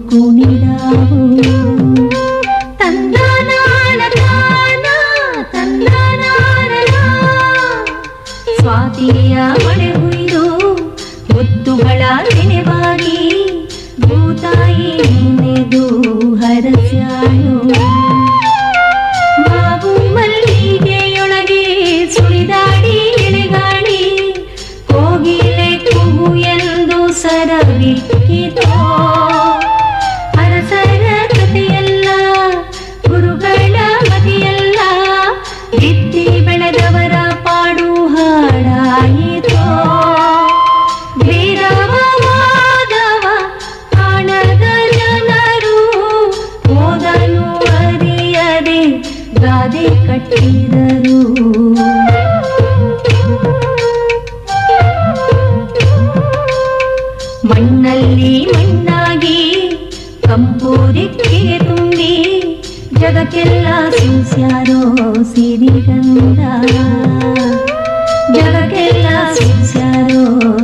ಕುಣಿದಾವು. ತಂದನಾನ ತಾನ ತಂದನಾನ ಸ್ವಾತಿಯ ಮಳೆ ಹುಯ್ದು ಮುತ್ತುಗಳ ನೆನೆವಾಗಿ ಭೂತಾಯಿ ನೆನೆದು ಹರಸ್ಯಾಳು. ಮಾವು ಮಲ್ಲಿಗೆಯೊಳಗೆ ಸುಳಿದಾಡಿ ಎಳೆಗಾಳಿ ಕೋಗಿಲೆ ಕೂಗು ಎಂದು ಸರವಿಕ್ಕಿತೋ. ಅರಸರ ಕಥೆಯಲ್ಲ ಗುರುಗಳ ಮತಿಯಲ್ಲ ಬಿತ್ತಿ ಬೆಳೆದವರ ಪಾಡು ಹಾಡಾಯಿತೋ. ವೀರವ ಮಾಧವ ಕಾಣದ ಜನರು ಓದಲು ಅರಿಯದೆ ಗಾದೆ ಕಟ್ಟಿದರು. ಮಣ್ಣಲ್ಲಿ ಮಣ್ಣಾಗಿ ಕಂಪು ದಿಕ್ಕಿಗೆ ತುಂಬಿ ಜಗಕ್ಕೆಲ್ಲ ಸೂಸ್ಯಾರೋ ಸಿರಿಗಂಧ. ಜಗಕ್ಕೆಲ್ಲ ಸೂಸ್ಯಾರೋ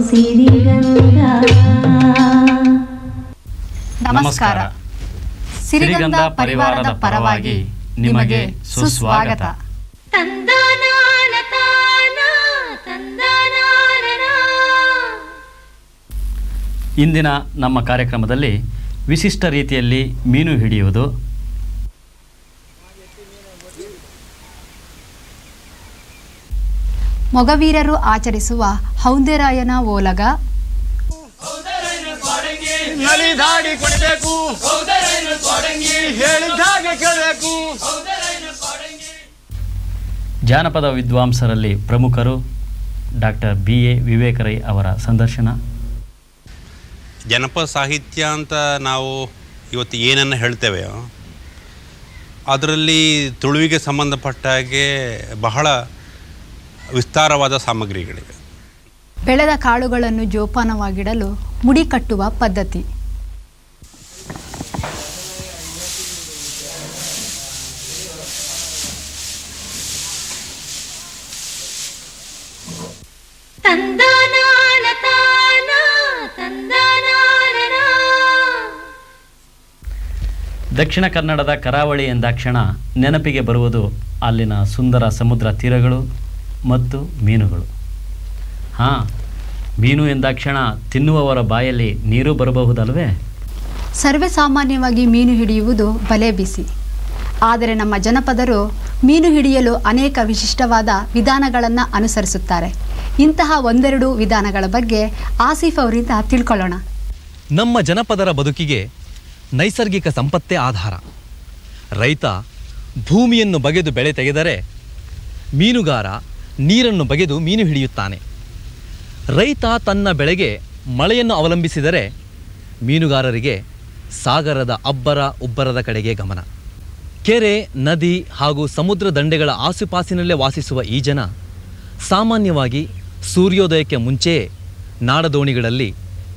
ಸಿರಿಗಂಧ. ನಮಸ್ಕಾರ. ಸಿರಿಗಂಧ ಪರಿವಾರದ ಪರವಾಗಿ ನಿಮಗೆ ಸುಸ್ವಾಗತ. ತಂದನಾನ ತಾನ ತಂದನಾನ. ಇಂದಿನ ನಮ್ಮ ಕಾರ್ಯಕ್ರಮದಲ್ಲಿ ವಿಶಿಷ್ಟ ರೀತಿಯಲ್ಲಿ ಮೀನು ಹಿಡಿಯುವುದು, ಮೊಗವೀರರು ಆಚರಿಸುವ ಹೌಂದೆರಾಯನ ಓಲಗ, ಜಾನಪದ ವಿದ್ವಾಂಸರಲ್ಲಿ ಪ್ರಮುಖರು ಡಾಕ್ಟರ್ BA ವಿವೇಕ ರೈ ಅವರ ಸಂದರ್ಶನ. ಜನಪದ ಸಾಹಿತ್ಯ ಅಂತ ನಾವು ಇವತ್ತು ಏನನ್ನು ಹೇಳ್ತೇವೆಯೋ ಅದರಲ್ಲಿ ತುಳುವಿಗೆ ಸಂಬಂಧಪಟ್ಟ ಹಾಗೆ ಬಹಳ ವಿಸ್ತಾರವಾದ ಸಾಮಗ್ರಿಗಳಿವೆ. ಬೆಳೆದ ಕಾಳುಗಳನ್ನು ಜೋಪಾನವಾಗಿಡಲು ಮುಡಿ ಕಟ್ಟುವ ಪದ್ಧತಿ, ತಂದನಾನ ತಾನ ತಂದನಾನ. ದಕ್ಷಿಣ ಕನ್ನಡದ ಕರಾವಳಿ ಎಂದಾಕ್ಷಣ ನೆನಪಿಗೆ ಬರುವುದು ಅಲ್ಲಿನ ಸುಂದರ ಸಮುದ್ರ ತೀರಗಳು ಮತ್ತು ಮೀನುಗಳು. ಮೀನು ಎಂದಾಕ್ಷಣ ತಿನ್ನುವವರ ಬಾಯಲ್ಲಿ ನೀರು ಬರಬಹುದಲ್ವೇ? ಸರ್ವೇ ಸಾಮಾನ್ಯವಾಗಿ ಮೀನು ಹಿಡಿಯುವುದು ಬಲೆ ಬೀಸಿ. ಆದರೆ ನಮ್ಮ ಜನಪದರು ಮೀನು ಹಿಡಿಯಲು ಅನೇಕ ವಿಶಿಷ್ಟವಾದ ವಿಧಾನಗಳನ್ನು ಅನುಸರಿಸುತ್ತಾರೆ. ಇಂತಹ ಒಂದೆರಡು ವಿಧಾನಗಳ ಬಗ್ಗೆ ಆಸಿಫ್ ಅವರಿಂದ ತಿಳ್ಕೊಳ್ಳೋಣ. ನಮ್ಮ ಜನಪದರ ಬದುಕಿಗೆ ನೈಸರ್ಗಿಕ ಸಂಪತ್ತೇ ಆಧಾರ. ರೈತ ಭೂಮಿಯನ್ನು ಬಗೆದು ಬೆಳೆ ತೆಗೆದರೆ ಮೀನುಗಾರ ನೀರನ್ನು ಬಗೆದು ಮೀನು ಹಿಡಿಯುತ್ತಾನೆ. ರೈತ ತನ್ನ ಬೆಳೆಗೆ ಮಳೆಯನ್ನು ಅವಲಂಬಿಸಿದರೆ ಮೀನುಗಾರರಿಗೆ ಸಾಗರದ ಅಬ್ಬರ ಉಬ್ಬರದ ಕಡೆಗೆ ಗಮನ. ಕೆರೆ, ನದಿ ಹಾಗೂ ಸಮುದ್ರ ದಂಡೆಗಳ ಆಸುಪಾಸಿನಲ್ಲೇ ವಾಸಿಸುವ ಈ ಜನ ಸಾಮಾನ್ಯವಾಗಿ ಸೂರ್ಯೋದಯಕ್ಕೆ ಮುಂಚೆಯೇ ನಾಡದೋಣಿಗಳಲ್ಲಿ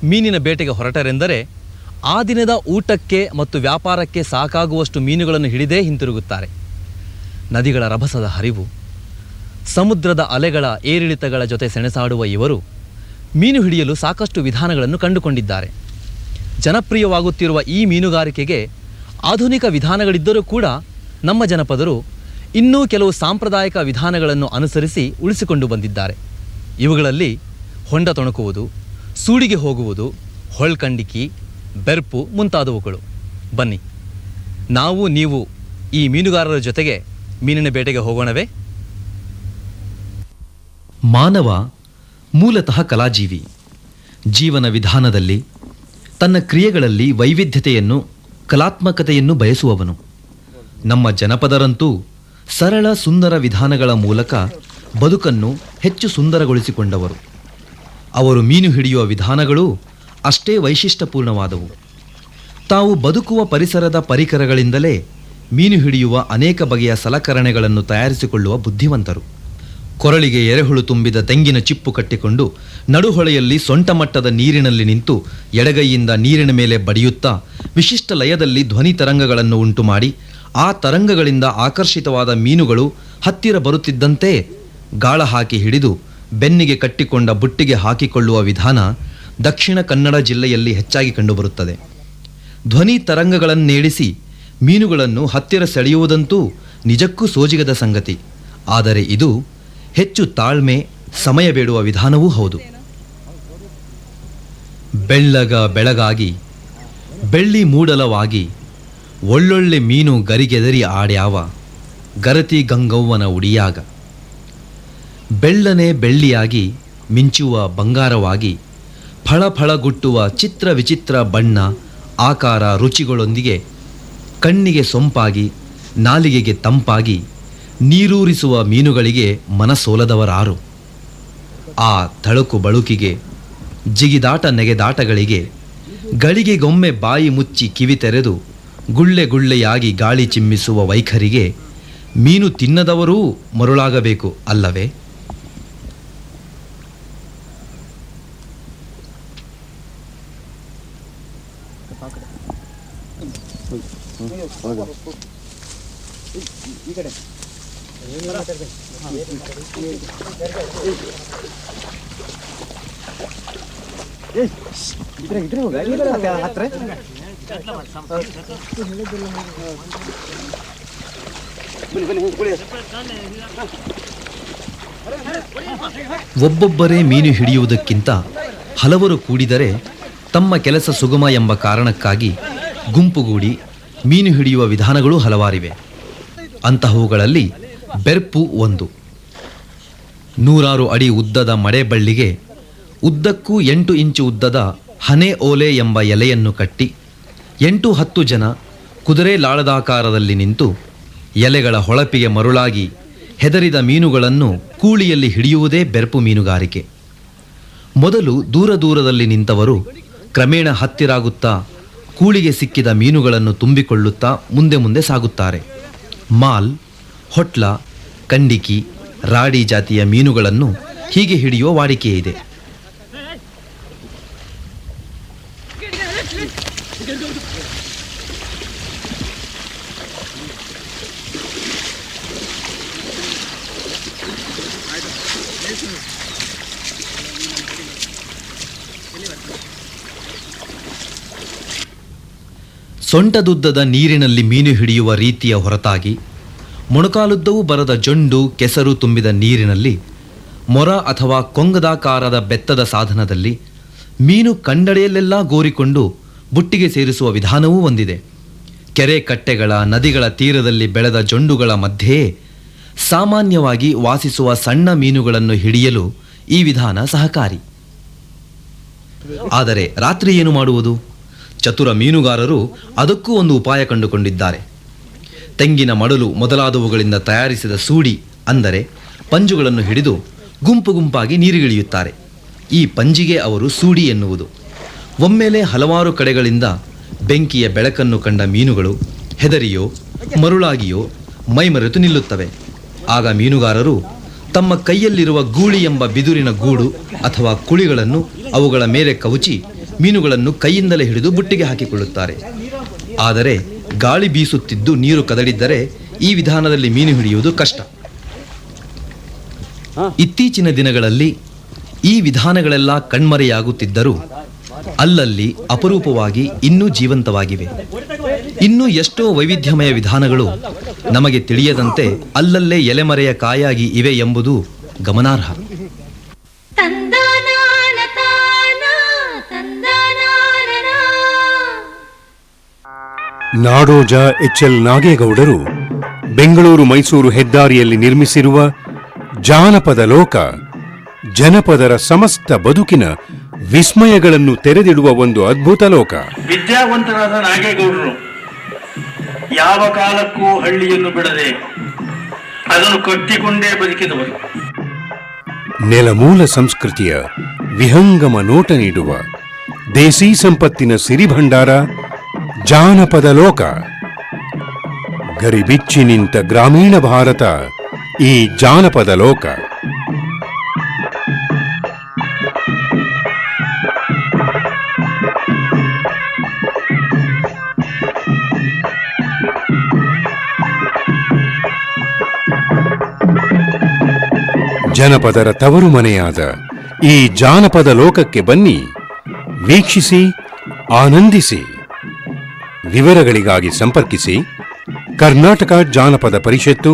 ಮೀನಿನ ಬೇಟೆಗೆ ಹೊರಟರೆಂದರೆ ಆ ದಿನದ ಊಟಕ್ಕೆ ಮತ್ತು ವ್ಯಾಪಾರಕ್ಕೆ ಸಾಕಾಗುವಷ್ಟು ಮೀನುಗಳನ್ನು ಹಿಡಿದೇ ಹಿಂತಿರುಗುತ್ತಾರೆ. ನದಿಗಳ ರಭಸದ ಹರಿವು, ಸಮುದ್ರದ ಅಲೆಗಳ ಏರಿಳಿತಗಳ ಜೊತೆ ಸೆಣಸಾಡುವ ಇವರು ಮೀನು ಹಿಡಿಯಲು ಸಾಕಷ್ಟು ವಿಧಾನಗಳನ್ನು ಕಂಡುಕೊಂಡಿದ್ದಾರೆ. ಜನಪ್ರಿಯವಾಗುತ್ತಿರುವ ಈ ಮೀನುಗಾರಿಕೆಗೆ ಆಧುನಿಕ ವಿಧಾನಗಳಿದ್ದರೂ ಕೂಡ ನಮ್ಮ ಜನಪದರು ಇನ್ನೂ ಕೆಲವು ಸಾಂಪ್ರದಾಯಿಕ ವಿಧಾನಗಳನ್ನು ಅನುಸರಿಸಿ ಉಳಿಸಿಕೊಂಡು ಬಂದಿದ್ದಾರೆ. ಇವುಗಳಲ್ಲಿ ಹೊಂಡ ತೊಣಕುವುದು, ಸೂಡಿಗೆ ಹೋಗುವುದು, ಹೊಳ್ಕಂಡಿಕಿ, ಬೆರ್ಪು ಮುಂತಾದವುಗಳು. ಬನ್ನಿ, ನಾವು ನೀವು ಈ ಮೀನುಗಾರರ ಜೊತೆಗೆ ಮೀನಿನ ಬೇಟೆಗೆ ಹೋಗೋಣವೇ? ಮಾನವ ಮೂಲತಃ ಕಲಾಜೀವಿ. ಜೀವನ ವಿಧಾನದಲ್ಲಿ ತನ್ನ ಕ್ರಿಯೆಗಳಲ್ಲಿ ವೈವಿಧ್ಯತೆಯನ್ನು, ಕಲಾತ್ಮಕತೆಯನ್ನು ಬಯಸುವವನು. ನಮ್ಮ ಜನಪದರಂತೂ ಸರಳ ಸುಂದರ ವಿಧಾನಗಳ ಮೂಲಕ ಬದುಕನ್ನು ಹೆಚ್ಚು ಸುಂದರಗೊಳಿಸಿಕೊಂಡವರು. ಅವರು ಮೀನು ಹಿಡಿಯುವ ವಿಧಾನಗಳು ಅಷ್ಟೇ ವೈಶಿಷ್ಟ್ಯಪೂರ್ಣವಾದವು. ತಾವು ಬದುಕುವ ಪರಿಸರದ ಪರಿಕರಗಳಿಂದಲೇ ಮೀನು ಹಿಡಿಯುವ ಅನೇಕ ಬಗೆಯ ಸಲಕರಣೆಗಳನ್ನು ತಯಾರಿಸಿಕೊಳ್ಳುವ ಬುದ್ಧಿವಂತರು. ಕೊರಳಿಗೆ ಎರೆಹುಳು ತುಂಬಿದ ತೆಂಗಿನ ಚಿಪ್ಪು ಕಟ್ಟಿಕೊಂಡು ನಡುಹೊಳೆಯಲ್ಲಿ ಸೊಂಟ ಮಟ್ಟದ ನೀರಿನಲ್ಲಿ ನಿಂತು ಎಡಗೈಯಿಂದ ನೀರಿನ ಮೇಲೆ ಬಡಿಯುತ್ತಾ ವಿಶಿಷ್ಟ ಲಯದಲ್ಲಿ ಧ್ವನಿ ತರಂಗಗಳನ್ನು ಉಂಟು ಮಾಡಿ ಆ ತರಂಗಗಳಿಂದ ಆಕರ್ಷಿತವಾದ ಮೀನುಗಳು ಹತ್ತಿರ ಬರುತ್ತಿದ್ದಂತೆ ಗಾಳ ಹಾಕಿ ಹಿಡಿದು ಬೆನ್ನಿಗೆ ಕಟ್ಟಿಕೊಂಡ ಬುಟ್ಟಿಗೆ ಹಾಕಿಕೊಳ್ಳುವ ವಿಧಾನ ದಕ್ಷಿಣ ಕನ್ನಡ ಜಿಲ್ಲೆಯಲ್ಲಿ ಹೆಚ್ಚಾಗಿ ಕಂಡುಬರುತ್ತದೆ. ಧ್ವನಿ ತರಂಗಗಳನ್ನೇಳಿಸಿ ಮೀನುಗಳನ್ನು ಹತ್ತಿರ ಸೆಳೆಯುವುದಂತೂ ನಿಜಕ್ಕೂ ಸೋಜಿಗದ ಸಂಗತಿ. ಆದರೆ ಇದು ಹೆಚ್ಚು ತಾಳ್ಮೆ, ಸಮಯ ಬೇಡುವ ವಿಧಾನವೂ ಹೌದು. ಬೆಳ್ಳಗ ಬೆಳಗಾಗಿ ಬೆಳ್ಳಿ ಮೂಡಲವಾಗಿ ಒಳ್ಳೊಳ್ಳೆ ಮೀನು ಗರಿಗೆದರಿ ಆಡ್ಯಾವ ಗರತಿ ಗಂಗವ್ವನ ಉಡಿಯಾಗ. ಬೆಳ್ಳನೆ ಬೆಳ್ಳಿಯಾಗಿ ಮಿಂಚುವ ಬಂಗಾರವಾಗಿ ಫಳಫಳಗುಟ್ಟುವ ಚಿತ್ರ ವಿಚಿತ್ರ ಬಣ್ಣ, ಆಕಾರ, ರುಚಿಗಳೊಂದಿಗೆ ಕಣ್ಣಿಗೆ ಸೊಂಪಾಗಿ ನಾಲಿಗೆಗೆ ತಂಪಾಗಿ ನೀರೂರಿಸುವ ಮೀನುಗಳಿಗೆ ಮನಸೋಲದವರಾರು. ಆ ತಳುಕು ಬಳುಕಿಗೆ, ಜಿಗಿದಾಟ ನೆಗೆದಾಟಗಳಿಗೆ ಗಳಿಗೆಗೊಮ್ಮೆ ಬಾಯಿ ಮುಚ್ಚಿ ಕಿವಿ ತೆರೆದು ಗುಳ್ಳೆ ಗುಳ್ಳೆಯಾಗಿ ಗಾಳಿ ಚಿಮ್ಮಿಸುವ ವೈಖರಿಗೆ ಮೀನು ತಿನ್ನದವರೂ ಮರುಳಾಗಬೇಕು ಅಲ್ಲವೇ? ಒಬ್ಬೊಬ್ಬರೇ ಮೀನು ಹಿಡಿಯುವುದಕ್ಕಿಂತ ಹಲವರು ಕೂಡಿದರೆ ತಮ್ಮ ಕೆಲಸ ಸುಗಮ ಎಂಬ ಕಾರಣಕ್ಕಾಗಿ ಗುಂಪುಗೂಡಿ ಮೀನು ಹಿಡಿಯುವ ವಿಧಾನಗಳು ಹಲವಾರಿವೆ. ಅಂತಹವುಗಳಲ್ಲಿ ಬೆರ್ಪು ಒಂದು. 100 ಅಡಿ ಉದ್ದದ ಮಡೆಬಳ್ಳಿಗೆ ಉದ್ದಕ್ಕೂ 8 ಇಂಚು ಉದ್ದದ ಹನೆ ಓಲೆ ಎಂಬ ಎಲೆಯನ್ನು ಕಟ್ಟಿ 8-10 ಜನ ಕುದುರೆ ಲಾಳದಾಕಾರದಲ್ಲಿ ನಿಂತು ಎಲೆಗಳ ಹೊಳಪಿಗೆ ಮರುಳಾಗಿ ಹೆದರಿದ ಮೀನುಗಳನ್ನು ಕೂಳಿಯಲ್ಲಿ ಹಿಡಿಯುವುದೇ ಬೆರ್ಪು ಮೀನುಗಾರಿಕೆ. ಮೊದಲು ದೂರ ದೂರದಲ್ಲಿ ನಿಂತವರು ಕ್ರಮೇಣ ಹತ್ತಿರಾಗುತ್ತಾ ಕೂಳಿಗೆ ಸಿಕ್ಕಿದ ಮೀನುಗಳನ್ನು ತುಂಬಿಕೊಳ್ಳುತ್ತಾ ಮುಂದೆ ಮುಂದೆ ಸಾಗುತ್ತಾರೆ. ಮಾಲ್, ಹೊಟ್ಲ, ಕಂಡಿಕಿ, ರಾಡಿ ಜಾತಿಯ ಮೀನುಗಳನ್ನು ಹೀಗೆ ಹಿಡಿಯುವ ವಾಡಿಕೆಯಿದೆ. ಸೊಂಟದುದ್ದದ ನೀರಿನಲ್ಲಿ ಮೀನು ಹಿಡಿಯುವ ರೀತಿಯ ಹೊರತಾಗಿ ಮೊಣಕಾಲುದ್ದವೂ ಬರದ ಜೊಂಡು, ಕೆಸರು ತುಂಬಿದ ನೀರಿನಲ್ಲಿ ಮೊರ ಅಥವಾ ಕೊಂಗದಾಕಾರದ ಬೆತ್ತದ ಸಾಧನದಲ್ಲಿ ಮೀನು ಕಂಡಡೆಯಲ್ಲೆಲ್ಲ ಗೋರಿಕೊಂಡು ಬುಟ್ಟಿಗೆ ಸೇರಿಸುವ ವಿಧಾನವೂ ಒಂದಿದೆ. ಕೆರೆ ಕಟ್ಟೆಗಳ, ನದಿಗಳ ತೀರದಲ್ಲಿ ಬೆಳೆದ ಜೊಂಡುಗಳ ಮಧ್ಯೆಯೇ ಸಾಮಾನ್ಯವಾಗಿ ವಾಸಿಸುವ ಸಣ್ಣ ಮೀನುಗಳನ್ನು ಹಿಡಿಯಲು ಈ ವಿಧಾನ ಸಹಕಾರಿ. ಆದರೆ ರಾತ್ರಿ ಏನು ಮಾಡುವುದು? ಚತುರ ಮೀನುಗಾರರು ಅದಕ್ಕೂ ಒಂದು ಉಪಾಯ ಕಂಡುಕೊಂಡಿದ್ದಾರೆ. ತೆಂಗಿನ ಮಡಲು ಮೊದಲಾದವುಗಳಿಂದ ತಯಾರಿಸಿದ ಸೂಡಿ ಅಂದರೆ ಪಂಜುಗಳನ್ನು ಹಿಡಿದು ಗುಂಪು ಗುಂಪಾಗಿ ನೀರಿಗಿಳಿಯುತ್ತಾರೆ. ಈ ಪಂಜಿಗೆ ಅವರು ಸೂಡಿ ಎನ್ನುವುದು. ಒಮ್ಮೆಲೆ ಹಲವಾರು ಕಡೆಗಳಿಂದ ಬೆಂಕಿಯ ಬೆಳಕನ್ನು ಕಂಡ ಮೀನುಗಳು ಹೆದರಿಯೋ ಮರುಳಾಗಿಯೋ ಮೈಮರೆತು ನಿಲ್ಲುತ್ತವೆ. ಆಗ ಮೀನುಗಾರರು ತಮ್ಮ ಕೈಯಲ್ಲಿರುವ ಗೂಳಿ ಎಂಬ ಬಿದುರಿನ ಗೂಡು ಅಥವಾ ಕುಳಿಗಳನ್ನು ಅವುಗಳ ಮೇಲೆ ಕವುಚಿ ಮೀನುಗಳನ್ನು ಕೈಯಿಂದಲೇ ಹಿಡಿದು ಬುಟ್ಟಿಗೆ ಹಾಕಿಕೊಳ್ಳುತ್ತಾರೆ. ಆದರೆ ಗಾಳಿ ಬೀಸುತ್ತಿದ್ದು ನೀರು ಕದಡಿದ್ದರೆ ಈ ವಿಧಾನದಲ್ಲಿ ಮೀನು ಹಿಡಿಯುವುದು ಕಷ್ಟ. ಇತ್ತೀಚಿನ ದಿನಗಳಲ್ಲಿ ಈ ವಿಧಾನಗಳೆಲ್ಲ ಕಣ್ಮರೆಯಾಗುತ್ತಿದ್ದರೂ ಅಲ್ಲಲ್ಲಿ ಅಪರೂಪವಾಗಿ ಇನ್ನೂ ಜೀವಂತವಾಗಿವೆ. ಇನ್ನೂ ಎಷ್ಟೋ ವೈವಿಧ್ಯಮಯ ವಿಧಾನಗಳು ನಮಗೆ ತಿಳಿಯದಂತೆ ಅಲ್ಲಲ್ಲೇ ಎಲೆಮರೆಯ ಕಾಯಾಗಿ ಇವೆ ಎಂಬುದು ಗಮನಾರ್ಹ. ನಾಡೋಜ ಎಚ್.ಎಲ್. ನಾಗೇಗೌಡರು ಬೆಂಗಳೂರು ಮೈಸೂರು ಹೆದ್ದಾರಿಯಲ್ಲಿ ನಿರ್ಮಿಸಿರುವ ಜಾನಪದ ಲೋಕ ಜನಪದರ ಸಮಸ್ತ ಬದುಕಿನ ವಿಸ್ಮಯಗಳನ್ನು ತೆರೆದಿಡುವ ಒಂದು ಅದ್ಭುತ ಲೋಕ. ವಿದ್ಯಾವಂತರಾದ ನಾಗೇಗೌಡರು ಯಾವ ಕಾಲಕ್ಕೂ ಹಳ್ಳಿಯನ್ನು ಬಿಡದೆ ಅದನ್ನು ಕಟ್ಟಿಕೊಂಡೇ ಬದುಕಿದವರು. ನೆಲಮೂಲ ಸಂಸ್ಕೃತಿಯ ವಿಹಂಗಮ ನೋಟ ನೀಡುವ ದೇಸಿ ಸಂಪತ್ತಿನ ಸಿರಿಭಂಡಾರ ಜಾನಪದ ಲೋಕ. ಗರಿಬಿಚ್ಚಿ ನಿಂತ ಗ್ರಾಮೀಣ ಭಾರತ ಈ ಜಾನಪದ ಲೋಕ. ಜನಪದರ ತವರು ಮನೆಯಾದ ಈ ಜಾನಪದ ಲೋಕಕ್ಕೆ ಬನ್ನಿ, ವೀಕ್ಷಿಸಿ, ಆನಂದಿಸಿ. ವಿವರಗಳಿಗಾಗಿ ಸಂಪರ್ಕಿಸಿ ಕರ್ನಾಟಕ ಜಾನಪದ ಪರಿಷತ್ತು,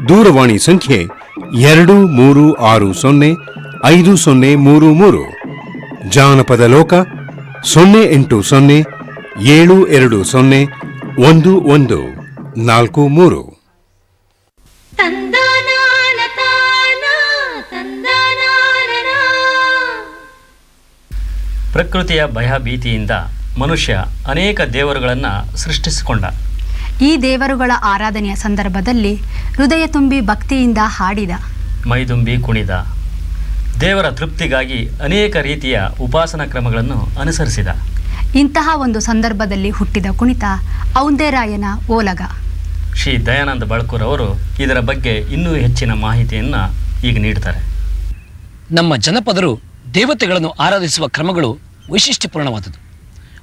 ದೂರವಾಣಿ ಸಂಖ್ಯೆ 23605033, ಜಾನಪದ ಲೋಕ 08072201143. ತಂದಾನಾನ ತಾನ ತಂದಾನಾನ. ಪ್ರಕೃತಿಯ ಭಯಭೀತಿಯಿಂದ ಮನುಷ್ಯ ಅನೇಕ ದೇವರುಗಳನ್ನು ಸೃಷ್ಟಿಸಿಕೊಂಡ. ಈ ದೇವರುಗಳ ಆರಾಧನೆಯ ಸಂದರ್ಭದಲ್ಲಿ ಹೃದಯ ತುಂಬಿ ಭಕ್ತಿಯಿಂದ ಹಾಡಿದ, ಮೈದುಂಬಿ ಕುಣಿದ, ದೇವರ ತೃಪ್ತಿಗಾಗಿ ಅನೇಕ ರೀತಿಯ ಉಪಾಸನಾ ಕ್ರಮಗಳನ್ನು ಅನುಸರಿಸಿದ. ಇಂತಹ ಒಂದು ಸಂದರ್ಭದಲ್ಲಿ ಹುಟ್ಟಿದ ಕುಣಿತ ಔಂದೇರಾಯನ ಓಲಗ. ಶ್ರೀ ದಯಾನಂದ ಬಾಳ್ಕೂರ್ ಅವರು ಇದರ ಬಗ್ಗೆ ಇನ್ನೂ ಹೆಚ್ಚಿನ ಮಾಹಿತಿಯನ್ನು ಈಗ ನೀಡ್ತಾರೆ. ನಮ್ಮ ಜನಪದರು ದೇವತೆಗಳನ್ನು ಆರಾಧಿಸುವ ಕ್ರಮಗಳು ವೈಶಿಷ್ಟ್ಯಪೂರ್ಣವಾದುದು.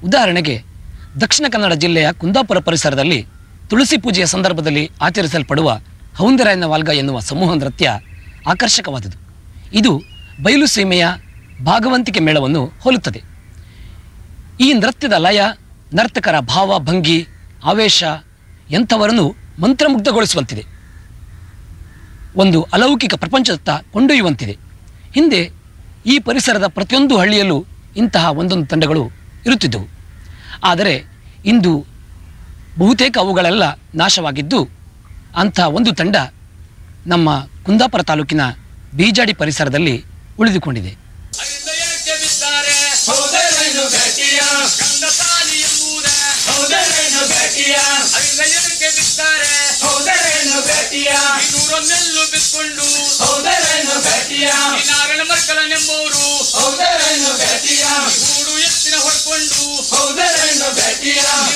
ಉದಾಹರಣೆಗೆ ದಕ್ಷಿಣ ಕನ್ನಡ ಜಿಲ್ಲೆಯ ಕುಂದಾಪುರ ಪರಿಸರದಲ್ಲಿ ತುಳಸಿ ಪೂಜೆಯ ಸಂದರ್ಭದಲ್ಲಿ ಆಚರಿಸಲ್ಪಡುವ ಔಂದೇರಾಯನ ವಾಲ್ಗ ಎನ್ನುವ ಸಮೂಹ ನೃತ್ಯ ಆಕರ್ಷಕವಾದುದು. ಇದು ಬಯಲು ಸೀಮೆಯ ಭಾಗವಂತಿಕೆ ಮೇಳವನ್ನು ಹೋಲುತ್ತದೆ. ಈ ನೃತ್ಯದ ಲಯ, ನರ್ತಕರ ಭಾವ, ಭಂಗಿ, ಆವೇಶ ಎಂಥವರನ್ನು ಮಂತ್ರಮುಗ್ಧಗೊಳಿಸುವಂತಿದೆ. ಒಂದು ಅಲೌಕಿಕ ಪ್ರಪಂಚದತ್ತ ಕೊಂಡೊಯ್ಯುವಂತಿದೆ. ಹಿಂದೆ ಈ ಪರಿಸರದ ಪ್ರತಿಯೊಂದು ಹಳ್ಳಿಯಲ್ಲೂ ಇಂತಹ ಒಂದೊಂದು ತಂಡಗಳು ಇರುತ್ತಿದ್ದವು. ಆದರೆ ಇಂದು ಬಹುತೇಕ ಅವುಗಳೆಲ್ಲ ನಾಶವಾಗಿದ್ದು ಅಂಥ ಒಂದು ತಂಡ ನಮ್ಮ ಕುಂದಾಪುರ ತಾಲೂಕಿನ ಬೀಜಾಡಿ ಪರಿಸರದಲ್ಲಿ ಉಳಿದುಕೊಂಡಿದೆ.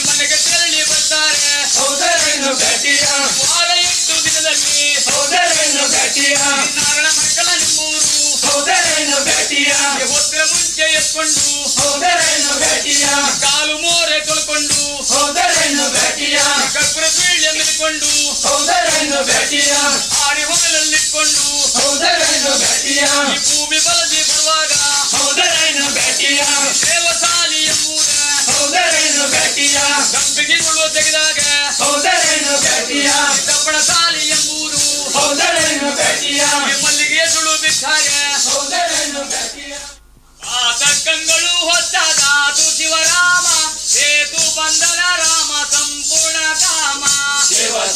ಮನೆಗೆ ತೆರಳಿ ಬರ್ತಾರೆ ನಾರಾಯಣ ಮಕ್ಕಳ ನಿಮ್ಮೂರು ಹೊತ್ತಿನ ಮುಂಚೆ ಎತ್ಕೊಂಡು ಕಾಲು ಮೋರೆ ತೊಳ್ಕೊಂಡು ಕರ್ಪೂರ ಬೀಳ್ಯ ಮಿಲ್ಕೊಂಡು ಆಡಿ ಹೊಲಲ್ಲಿಟ್ಕೊಂಡು ಈ ಭೂಮಿ ಬಲದಿ ಬರುವಾಗ ದೇವಸಾಲಿ ಎಂಬುದ ಗಂಬಿಗೆಗಳು ತೆಗೆದಾಗ ದಪ್ಪಣ ಸಾಲಿ ಎಂಬುದು ಮಲ್ಲಿಗೆ ಸುಳು ಬಿಟ್ಟಾಗ ಆತಕ್ಕಂಗಳು ಹೊತ್ತಾದಾತು ಶಿವರಾಮ ಸೇತು ಬಂಧನ ರಾಮ ಸಂಪೂರ್ಣ ಕಾಮ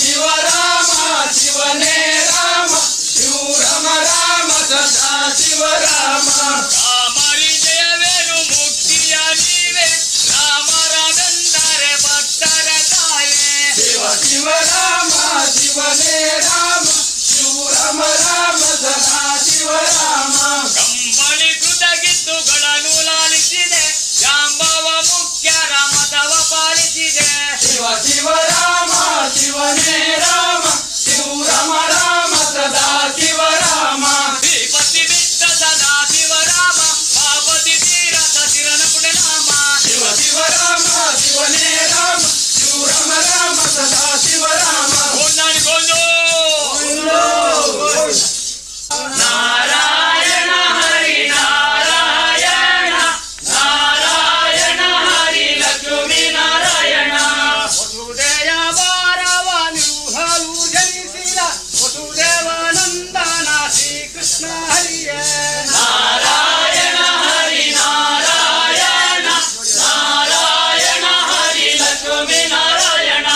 ಶಿವರಾಮ ಶಿವನೇ ರಾಮ ಶಿವರಾಮ ರಾಮ ಸದಾ ಶಿವರಾಮ ರಾಮರಿ ಜಯವೇನು ಮುಕ್ತಿಯ ನೀವೇ ರಾಮ ರಾಮೆಂದರೆ ಭಕ್ತರ ತಾಯೇ ಶಿವರಾಮ ಶಿವನೇ ರಾಮ ಶಿವರಾಮ ರಾಮ ಸದಾ ಶಿವರಾಮ ಕಂಬಳಿ ಕೃತಗಿತ್ತುಗಳನ್ನು ಲಾಲಿಸಿದೆ ಜಾಂಬವ ಮುಖ್ಯ ರಾಮತವ ಪಾಲಿಸಿದೆ ಶಿವರಾಮ ಶಿವನೇ ರಾಮ ಶಿವರಾಮ ರಾಮ ಸದಾ ಶಿವರಾಮ ಶ್ರೀಪತಿ ಬಿಟ್ಟ ಸದಾ ಶಿವರಾಮ ಪಾಪತಿ ತೀರಥ ಶಿರನ ಪುಣನಾಮ ಶಿವರಾಮ ಶಿವನೇ ರಾಮ ಶಿವರಾಮ ರಾಮ ಸದಾ ಶಿವರಾಮ ಗೊಂದಾನಿ ಗೊಂದು ನಾರಾಯಣ ಹರಿ ನಾರಾಯಣ ನಾರಾಯಣ ಹರಿ ಲಕ್ಷ್ಮೀ ನಾರಾಯಣ ವಸುದೇವ ಭಾರವನು ಹಲು ಜನಿಸಿದ ವಸುದೇವಾನಂದನ ಶ್ರೀಕೃಷ್ಣ ಹರಿಯ ನಾರಾಯಣ ಹರಿ ನಾರಾಯಣ ನಾರಾಯಣ ಹರಿ ಲಕ್ಷ್ಮೀ ನಾರಾಯಣ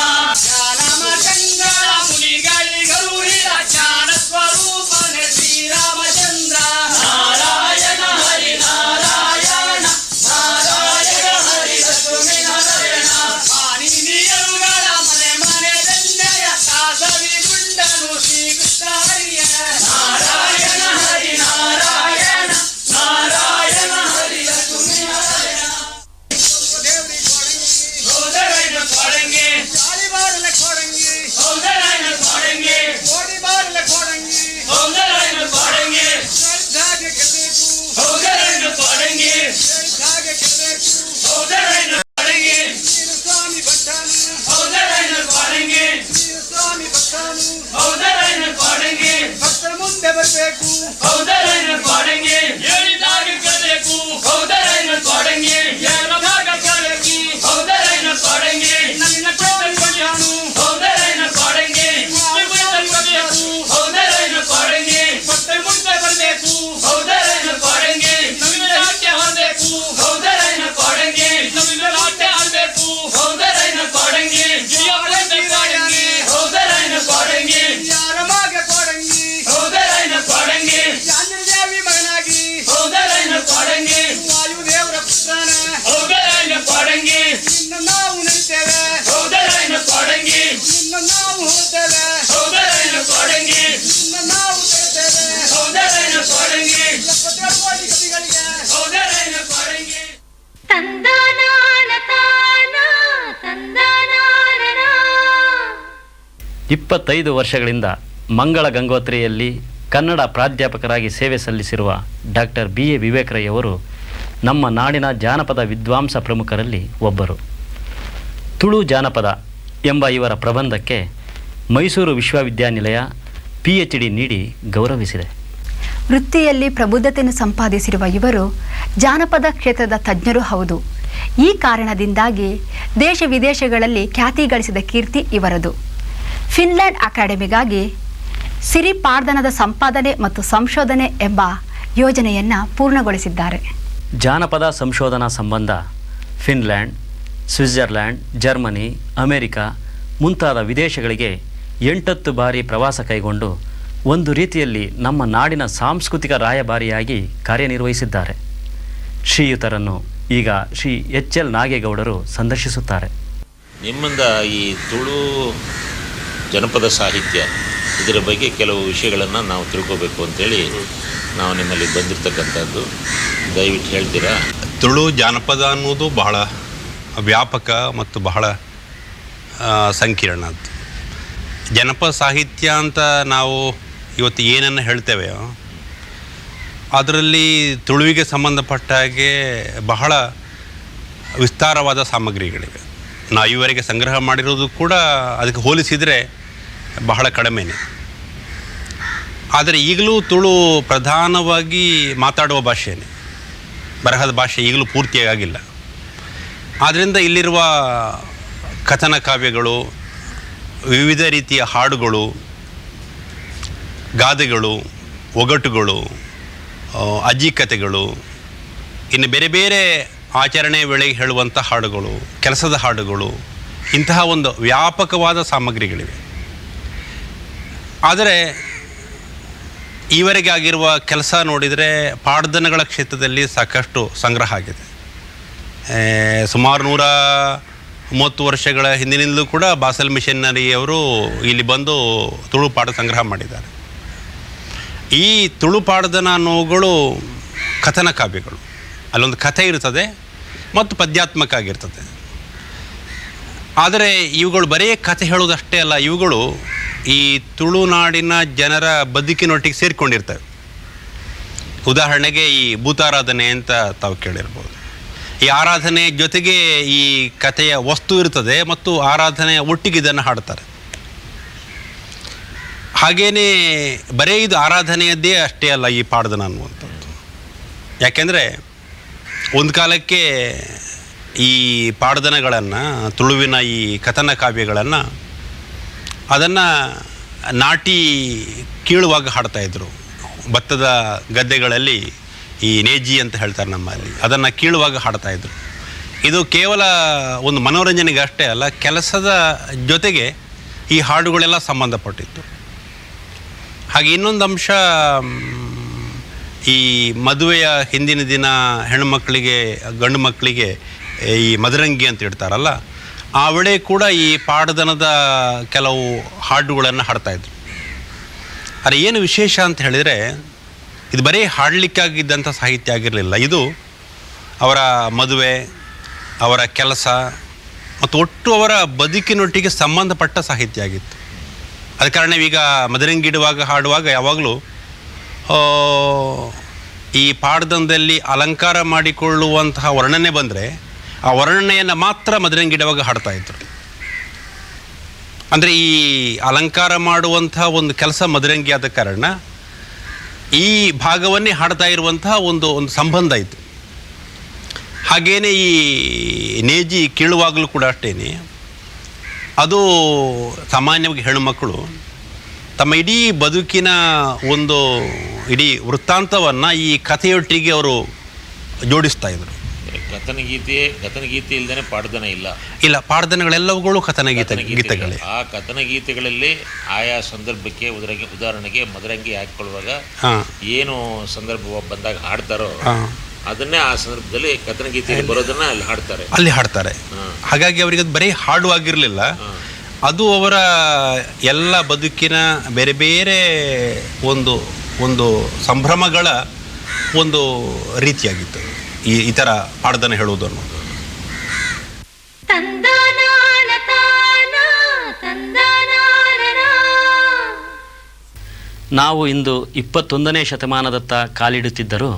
ಜ್ಞಾನಮ ಚಂದ್ರ ಮುನಿಗಳಿಗರುಳಿದ ಜ್ಞಾನ ಸ್ವರೂಪನೆ ಶ್ರೀರಾಮಚಂದ್ರ ನಾರಾಯಣ ಹರಿ ನಾರಾಯಣ ನಾರಾಯಣ ಹರಿ ಲಕ್ಷ್ಮೀ ನಾರಾಯಣ ಮಾನಿನಿಯರುಗಳ ಮನೆ ಮನೆ ದಂಡೆಯ ದಾಸವಿ ಗುಂಡನು ಶ್ರೀಕೃಷ್ಣ ಹರಿಯ ನಾರಾಯಣ ಹರಿ ನಾರಾಯಣ ನಾರಾಯಣ ಹರಿ ಲಕ್ಷ್ಮೀ ನಾರಾಯಣ ಸೋದರನ ಕೊಡಂಗಿ ಶಾಲಿವಾರನ ಕೊಡಂಗಿ ಸೋದರನ ಕೊಡಂಗಿ ಕೋಡಿಬಾರನ ಕೊಡಂಗಿ ಸೋದರನ ಕೊಡಂಗಿ ಶ್ರದ್ಧಾಗೆ ಕೆಡಬೇಕು ಸೋದರನ ಕೊಡಂಗಿ ಶ್ರದ್ಧಾಗೆ ಕೆಡಬೇಕು ಸೋದರನ ಕೊಡಂಗಿ ನೀನು ಸ್ವಾಮಿ ಭಕ್ತನು ಸೋದರನ ಕೊಡಂಗಿ ನೀನು ಸ್ವಾಮಿ ಭಕ್ತನು ಸೋದರನ ಕೊಡಂಗಿ ಭಕ್ತರ ಮುಂದೆ ಬರಬೇಕು ಸೋದರನ ಕೊಡಂಗಿ ಹೇಳಿದಾಗ ಕೇಳಬೇಕು ಸೋದರನ ಕೊಡಂಗಿ ಎಲ್ಲ ಭಾಗ ಕೇಳಬೇಕು ಸೋದರನ ಕೊಡಂಗಿ 25 ವರ್ಷಗಳಿಂದ ಮಂಗಳ ಗಂಗೋತ್ರಿಯಲ್ಲಿ ಕನ್ನಡ ಪ್ರಾಧ್ಯಾಪಕರಾಗಿ ಸೇವೆ ಸಲ್ಲಿಸಿರುವ ಡಾಕ್ಟರ್ BA ವಿವೇಕ್ ರೈ ಅವರು ನಮ್ಮ ನಾಡಿನ ಜಾನಪದ ವಿದ್ವಾಂಸ ಪ್ರಮುಖರಲ್ಲಿ ಒಬ್ಬರು. ತುಳು ಜಾನಪದ ಎಂಬ ಇವರ ಪ್ರಬಂಧಕ್ಕೆ ಮೈಸೂರು ವಿಶ್ವವಿದ್ಯಾನಿಲಯ PhD ನೀಡಿ ಗೌರವಿಸಿದೆ. ವೃತ್ತಿಯಲ್ಲಿ ಪ್ರಬುದ್ಧತೆಯನ್ನು ಸಂಪಾದಿಸಿರುವ ಇವರು ಜಾನಪದ ಕ್ಷೇತ್ರದ ತಜ್ಞರೂ ಹೌದು. ಈ ಕಾರಣದಿಂದಾಗಿ ದೇಶ ವಿದೇಶಗಳಲ್ಲಿ ಖ್ಯಾತಿ ಗಳಿಸಿದ ಕೀರ್ತಿ ಇವರದು. ಫಿನ್ಲ್ಯಾಂಡ್ ಅಕಾಡೆಮಿಗಾಗಿ ಸಿರಿ ಪಾರ್ದನದ ಸಂಪಾದನೆ ಮತ್ತು ಸಂಶೋಧನೆ ಎಂಬ ಯೋಜನೆಯನ್ನು ಪೂರ್ಣಗೊಳಿಸಿದ್ದಾರೆ. ಜಾನಪದ ಸಂಶೋಧನಾ ಸಂಬಂಧ ಫಿನ್ಲ್ಯಾಂಡ್, ಸ್ವಿಟ್ಜರ್ಲ್ಯಾಂಡ್, ಜರ್ಮನಿ, ಅಮೆರಿಕ ಮುಂತಾದ ವಿದೇಶಗಳಿಗೆ 8 ಬಾರಿ ಪ್ರವಾಸ ಕೈಗೊಂಡು ಒಂದು ರೀತಿಯಲ್ಲಿ ನಮ್ಮ ನಾಡಿನ ಸಾಂಸ್ಕೃತಿಕ ರಾಯಭಾರಿಯಾಗಿ ಕಾರ್ಯನಿರ್ವಹಿಸಿದ್ದಾರೆ. ಶ್ರೀಯುತರನ್ನು ಈಗ ಶ್ರೀ HL ನಾಗೇಗೌಡರು ಸಂದರ್ಶಿಸುತ್ತಾರೆ. ನಿಮ್ಮಿಂದ ಈ ತುಳು ಜನಪದ ಸಾಹಿತ್ಯ ಇದರ ಬಗ್ಗೆ ಕೆಲವು ವಿಷಯಗಳನ್ನು ನಾವು ತಿಳ್ಕೋಬೇಕು ಅಂತೇಳಿ ನಾವು ನಿಮ್ಮಲ್ಲಿ ಬಂದಿರತಕ್ಕಂಥದ್ದು. ದಯವಿಟ್ಟು ಹೇಳ್ತೀರಾ? ತುಳು ಜಾನಪದ ಅನ್ನೋದು ಬಹಳ ವ್ಯಾಪಕ ಮತ್ತು ಬಹಳ ಸಂಕೀರ್ಣ. ಜನಪದ ಸಾಹಿತ್ಯ ಅಂತ ನಾವು ಇವತ್ತು ಏನನ್ನು ಹೇಳ್ತೇವೆಯೋ ಅದರಲ್ಲಿ ತುಳುವಿಗೆ ಸಂಬಂಧಪಟ್ಟ ಹಾಗೆ ಬಹಳ ವಿಸ್ತಾರವಾದ ಸಾಮಗ್ರಿಗಳಿವೆ. ನಾವು ಈವರೆಗೆ ಸಂಗ್ರಹ ಮಾಡಿರೋದು ಕೂಡ ಅದಕ್ಕೆ ಹೋಲಿಸಿದರೆ ಬಹಳ ಕಡಿಮೆನೇ. ಆದರೆ ಈಗಲೂ ತುಳು ಪ್ರಧಾನವಾಗಿ ಮಾತಾಡುವ ಭಾಷೆಯೇ, ಬರಹದ ಭಾಷೆ ಈಗಲೂ ಪೂರ್ತಿಯಾಗಿಲ್ಲ. ಆದ್ದರಿಂದ ಇಲ್ಲಿರುವ ಕಥನ ಕಾವ್ಯಗಳು, ವಿವಿಧ ರೀತಿಯ ಹಾಡುಗಳು, ಗಾದೆಗಳು, ಒಗಟುಗಳು, ಅಜ್ಜಿ ಕಥೆಗಳು, ಇನ್ನು ಬೇರೆ ಬೇರೆ ಆಚರಣೆ ವೇಳೆಗೆ ಹೇಳುವಂಥ ಹಾಡುಗಳು, ಕೆಲಸದ ಹಾಡುಗಳು, ಇಂತಹ ಒಂದು ವ್ಯಾಪಕವಾದ ಸಾಮಗ್ರಿಗಳಿವೆ. ಆದರೆ ಈವರೆಗೆ ಆಗಿರುವ ಕೆಲಸ ನೋಡಿದರೆ ಪಾಡ್ದನಗಳ ಕ್ಷೇತ್ರದಲ್ಲಿ ಸಾಕಷ್ಟು ಸಂಗ್ರಹ ಆಗಿದೆ. ಸುಮಾರು 130 ವರ್ಷಗಳ ಹಿಂದಿನಿಂದಲೂ ಕೂಡ ಬಾಸಲ್ ಮಿಷನರಿಯವರು ಇಲ್ಲಿ ಬಂದು ತುಳು ಪಾಠ ಸಂಗ್ರಹ ಮಾಡಿದ್ದಾರೆ. ಈ ತುಳು ಪಾಡ್ದನ ಅನ್ನೋಗಳು ಕಥನ ಕಾವ್ಯಗಳು. ಅಲ್ಲೊಂದು ಕಥೆ ಇರ್ತದೆ ಮತ್ತು ಪದ್ಯಾತ್ಮಕ ಆಗಿರ್ತದೆ. ಆದರೆ ಇವುಗಳು ಬರೀ ಕಥೆ ಹೇಳೋದಷ್ಟೇ ಅಲ್ಲ, ಇವುಗಳು ಈ ತುಳುನಾಡಿನ ಜನರ ಬದುಕಿನೊಟ್ಟಿಗೆ ಸೇರಿಕೊಂಡಿರ್ತವೆ. ಉದಾಹರಣೆಗೆ ಈ ಭೂತಾರಾಧನೆ ಅಂತ ತಾವು ಕೇಳಿರ್ಬೋದು. ಈ ಆರಾಧನೆ ಜೊತೆಗೆ ಈ ಕಥೆಯ ವಸ್ತು ಇರ್ತದೆ ಮತ್ತು ಆರಾಧನೆಯ ಒಟ್ಟಿಗೆ ಇದನ್ನು ಹಾಡ್ತಾರೆ. ಹಾಗೇನೇ ಬರೀ ಇದು ಆರಾಧನೆಯದ್ದೇ ಅಷ್ಟೇ ಅಲ್ಲ ಈ ಪಾಡ್ದನ ಅನ್ನುವಂಥದ್ದು. ಯಾಕೆಂದರೆ ಒಂದು ಕಾಲಕ್ಕೆ ಈ ಪಾಡ್ದನಗಳನ್ನು, ತುಳುವಿನ ಈ ಕಥನ ಕಾವ್ಯಗಳನ್ನು ಅದನ್ನು ನಾಟಿ ಕೀಳುವಾಗ ಹಾಡ್ತಾಯಿದ್ರು. ಭತ್ತದ ಗದ್ದೆಗಳಲ್ಲಿ ಈ ನೇಜಿ ಅಂತ ಹೇಳ್ತಾರೆ ನಮ್ಮಲ್ಲಿ, ಅದನ್ನು ಕೀಳುವಾಗ ಹಾಡ್ತಾಯಿದ್ರು. ಇದು ಕೇವಲ ಒಂದು ಮನೋರಂಜನೆಗೆ ಅಷ್ಟೇ ಅಲ್ಲ, ಕೆಲಸದ ಜೊತೆಗೆ ಈ ಹಾಡುಗಳೆಲ್ಲ ಸಂಬಂಧಪಟ್ಟಿತ್ತು. ಹಾಗೆ ಇನ್ನೊಂದು ಅಂಶ, ಈ ಮದುವೆಯ ಹಿಂದಿನ ದಿನ ಹೆಣ್ಣುಮಕ್ಕಳಿಗೆ, ಗಂಡು ಮಕ್ಕಳಿಗೆ ಈ ಮದರಂಗಿ ಅಂತ ಇಡ್ತಾರಲ್ಲ, ಆ ವೇಳೆ ಕೂಡ ಈ ಪಾಡ್ದನದ ಕೆಲವು ಹಾಡುಗಳನ್ನು ಹಾಡ್ತಾಯಿದ್ರು. ಆದರೆ ಏನು ವಿಶೇಷ ಅಂತ ಹೇಳಿದರೆ, ಇದು ಬರೀ ಹಾಡಲಿಕ್ಕಾಗಿದ್ದಂಥ ಸಾಹಿತ್ಯ ಆಗಿರಲಿಲ್ಲ. ಇದು ಅವರ ಮದುವೆ, ಅವರ ಕೆಲಸ ಮತ್ತು ಒಟ್ಟು ಅವರ ಬದುಕಿನೊಟ್ಟಿಗೆ ಸಂಬಂಧಪಟ್ಟ ಸಾಹಿತ್ಯ ಆಗಿತ್ತು. ಅದ ಕಾರಣ ಈಗ ಮದರಂಗಿ ಇಡುವಾಗ ಹಾಡುವಾಗ ಯಾವಾಗಲೂ ಈ ಪಾಡ್ದನದಲ್ಲಿ ಅಲಂಕಾರ ಮಾಡಿಕೊಳ್ಳುವಂತಹ ವರ್ಣನೆ ಬಂದರೆ ಆ ವರ್ಣನೆಯನ್ನು ಮಾತ್ರ ಮದರಂಗಿಡುವಾಗ ಹಾಡ್ತಾಯಿದ್ರು. ಅಂದರೆ ಈ ಅಲಂಕಾರ ಮಾಡುವಂತಹ ಒಂದು ಕೆಲಸ ಮದರಂಗಿ ಆದ ಕಾರಣ ಈ ಭಾಗವನ್ನೇ ಹಾಡ್ತಾ ಇರುವಂತಹ ಒಂದು ಸಂಬಂಧ ಇತ್ತು. ಹಾಗೇನೇ ಈ ನೇಜಿ ಕೀಳುವಾಗಲೂ ಕೂಡ ಅಷ್ಟೇ, ಅದು ಸಾಮಾನ್ಯವಾಗಿ ಹೆಣ್ಣುಮಕ್ಕಳು ತಮ್ಮ ಇಡೀ ಬದುಕಿನ ಒಂದು ಇಡೀ ವೃತ್ತಾಂತವನ್ನು ಈ ಕಥೆಯೊಟ್ಟಿಗೆ ಅವರು ಜೋಡಿಸ್ತಾ ಇದ್ರು. ಕಥನಗೀತೆ ಇಲ್ಲದೇ ಪಾಡ್ದನ ಇಲ್ಲ. ಪಾಡ್ದನಗಳೆಲ್ಲವುಗಳು ಗೀತೆಗಳೇ. ಆ ಕಥನಗೀತೆಗಳಲ್ಲಿ ಆಯಾ ಸಂದರ್ಭಕ್ಕೆ, ಉದಾಹರಣೆಗೆ ಮದರಂಗಿ ಹಾಕಿಕೊಳ್ಳುವಾಗ ಏನು ಸಂದರ್ಭ ಬಂದಾಗ ಹಾಡ್ತಾರೋ ಅದನ್ನೇ ಆ ಸಂದರ್ಭದಲ್ಲಿ ಕಥನಗೀತೆಯಲ್ಲಿ ಬರೋದನ್ನ ಅಲ್ಲಿ ಹಾಡ್ತಾರೆ. ಹಾಗಾಗಿ ಅವರಿಗೆ ಅದು ಬರೀ ಹಾಡುವಾಗಿರಲಿಲ್ಲ, ಅದು ಅವರ ಎಲ್ಲ ಬದುಕಿನ ಬೇರೆ ಬೇರೆ ಒಂದು ಸಂಭ್ರಮಗಳ ಒಂದು ರೀತಿಯಾಗಿತ್ತು ಈ ಥರ ಪಾಡ್ದನ ಹೇಳುವುದು ಅನ್ನೋದು. ತಂದಾನ ತಾನ ತಂದಾನ ನಾವು ಇಂದು 21ನೇ ಶತಮಾನದತ್ತ ಕಾಲಿಡುತ್ತಿದ್ದರೂ